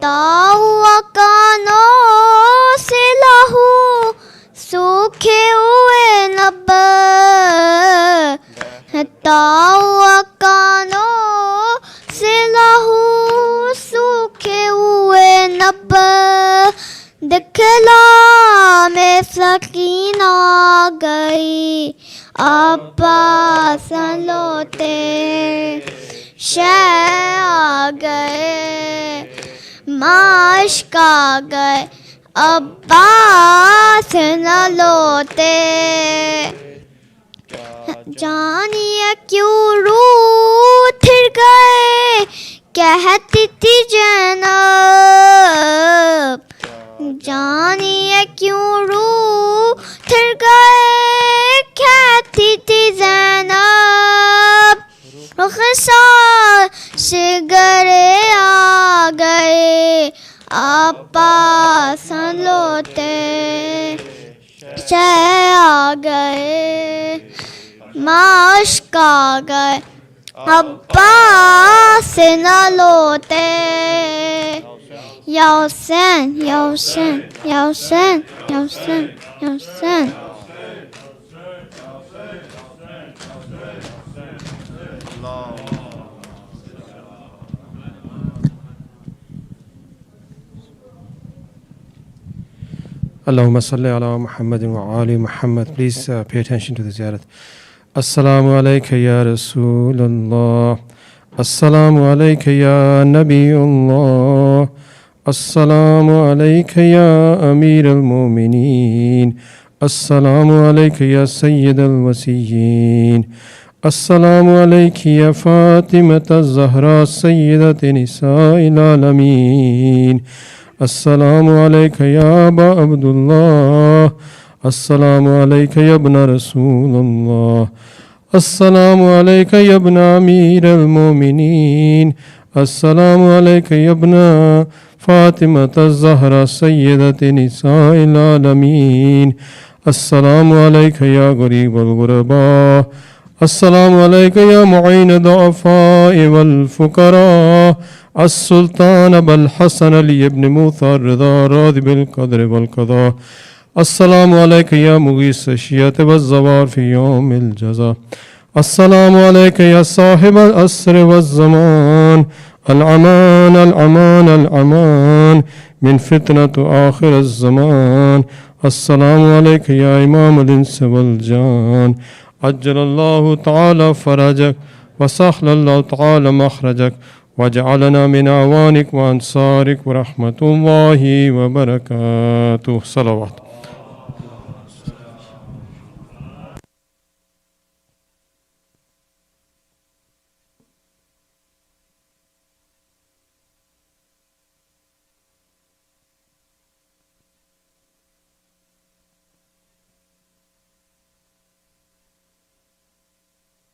ہوا کانوں سے لہو سوکھے ہوئے نب ہوا کانوں سے لہو سوکھے ہوئے نب دکھلا میں سکینہ آ گئی عباس لوٹے شہ آ گئے مشک آ گئے عباس نہ لوٹے جانیے کیوں روح تھر گئے کہتی تھی زینب جانیے کیوں روح تھر گئے کہتی تھی زینب رخسار سے گرے آ گئے عباس لوٹے شہ آ گئے مشک آ گئے عباس نہ لوٹے یا حسین یا حسین یا حسین یا حسین یا حسین Allahumma salli ala Muhammadin wa ali Muhammad. Please pay attention to the ziyarat. Assalamu alayka ya Rasulullah. Assalamu alayka ya Nabiyullah. Assalamu alayka ya Amir al-Mu'mineen. Assalamu alayka ya Sayyid al-Wasiyyin. Assalamu alayki ya Fatimata az-Zahra Sayyidati Nisa'il Alameen. Assalamu alayka ya Aba Abdullah. Assalamu alayka ya Ibn Rasulullah. Assalamu alayka ya Ibn Amir al-Mu'mineen. Assalamu alayka ya Ibn Fatimata az-Zahra Sayyidati Nisa'il Alameen. Assalamu alayka ya Gharib al-Ghuraba. Assalamu alayka ya Mu'in ad-Du'afa'i wal-Fuqara. السلطان ابو الحسن علی ابن موسى الرضا راضي بالقدر والقضاء. السلام عليك يا مغيث الشيعة والزوار في يوم الجزاء. السلام عليك يا صاحب العصر والزمان. الأمان الأمان الأمان من فتنة آخر الزمان. السلام عليك يا إمام الإنس والجان. عجل الله تعالى فرجك وسهل الله تعالى مخرجك وجعلنا من أعوانك وأنصارك ورحمة الله وبركاته. صلوات.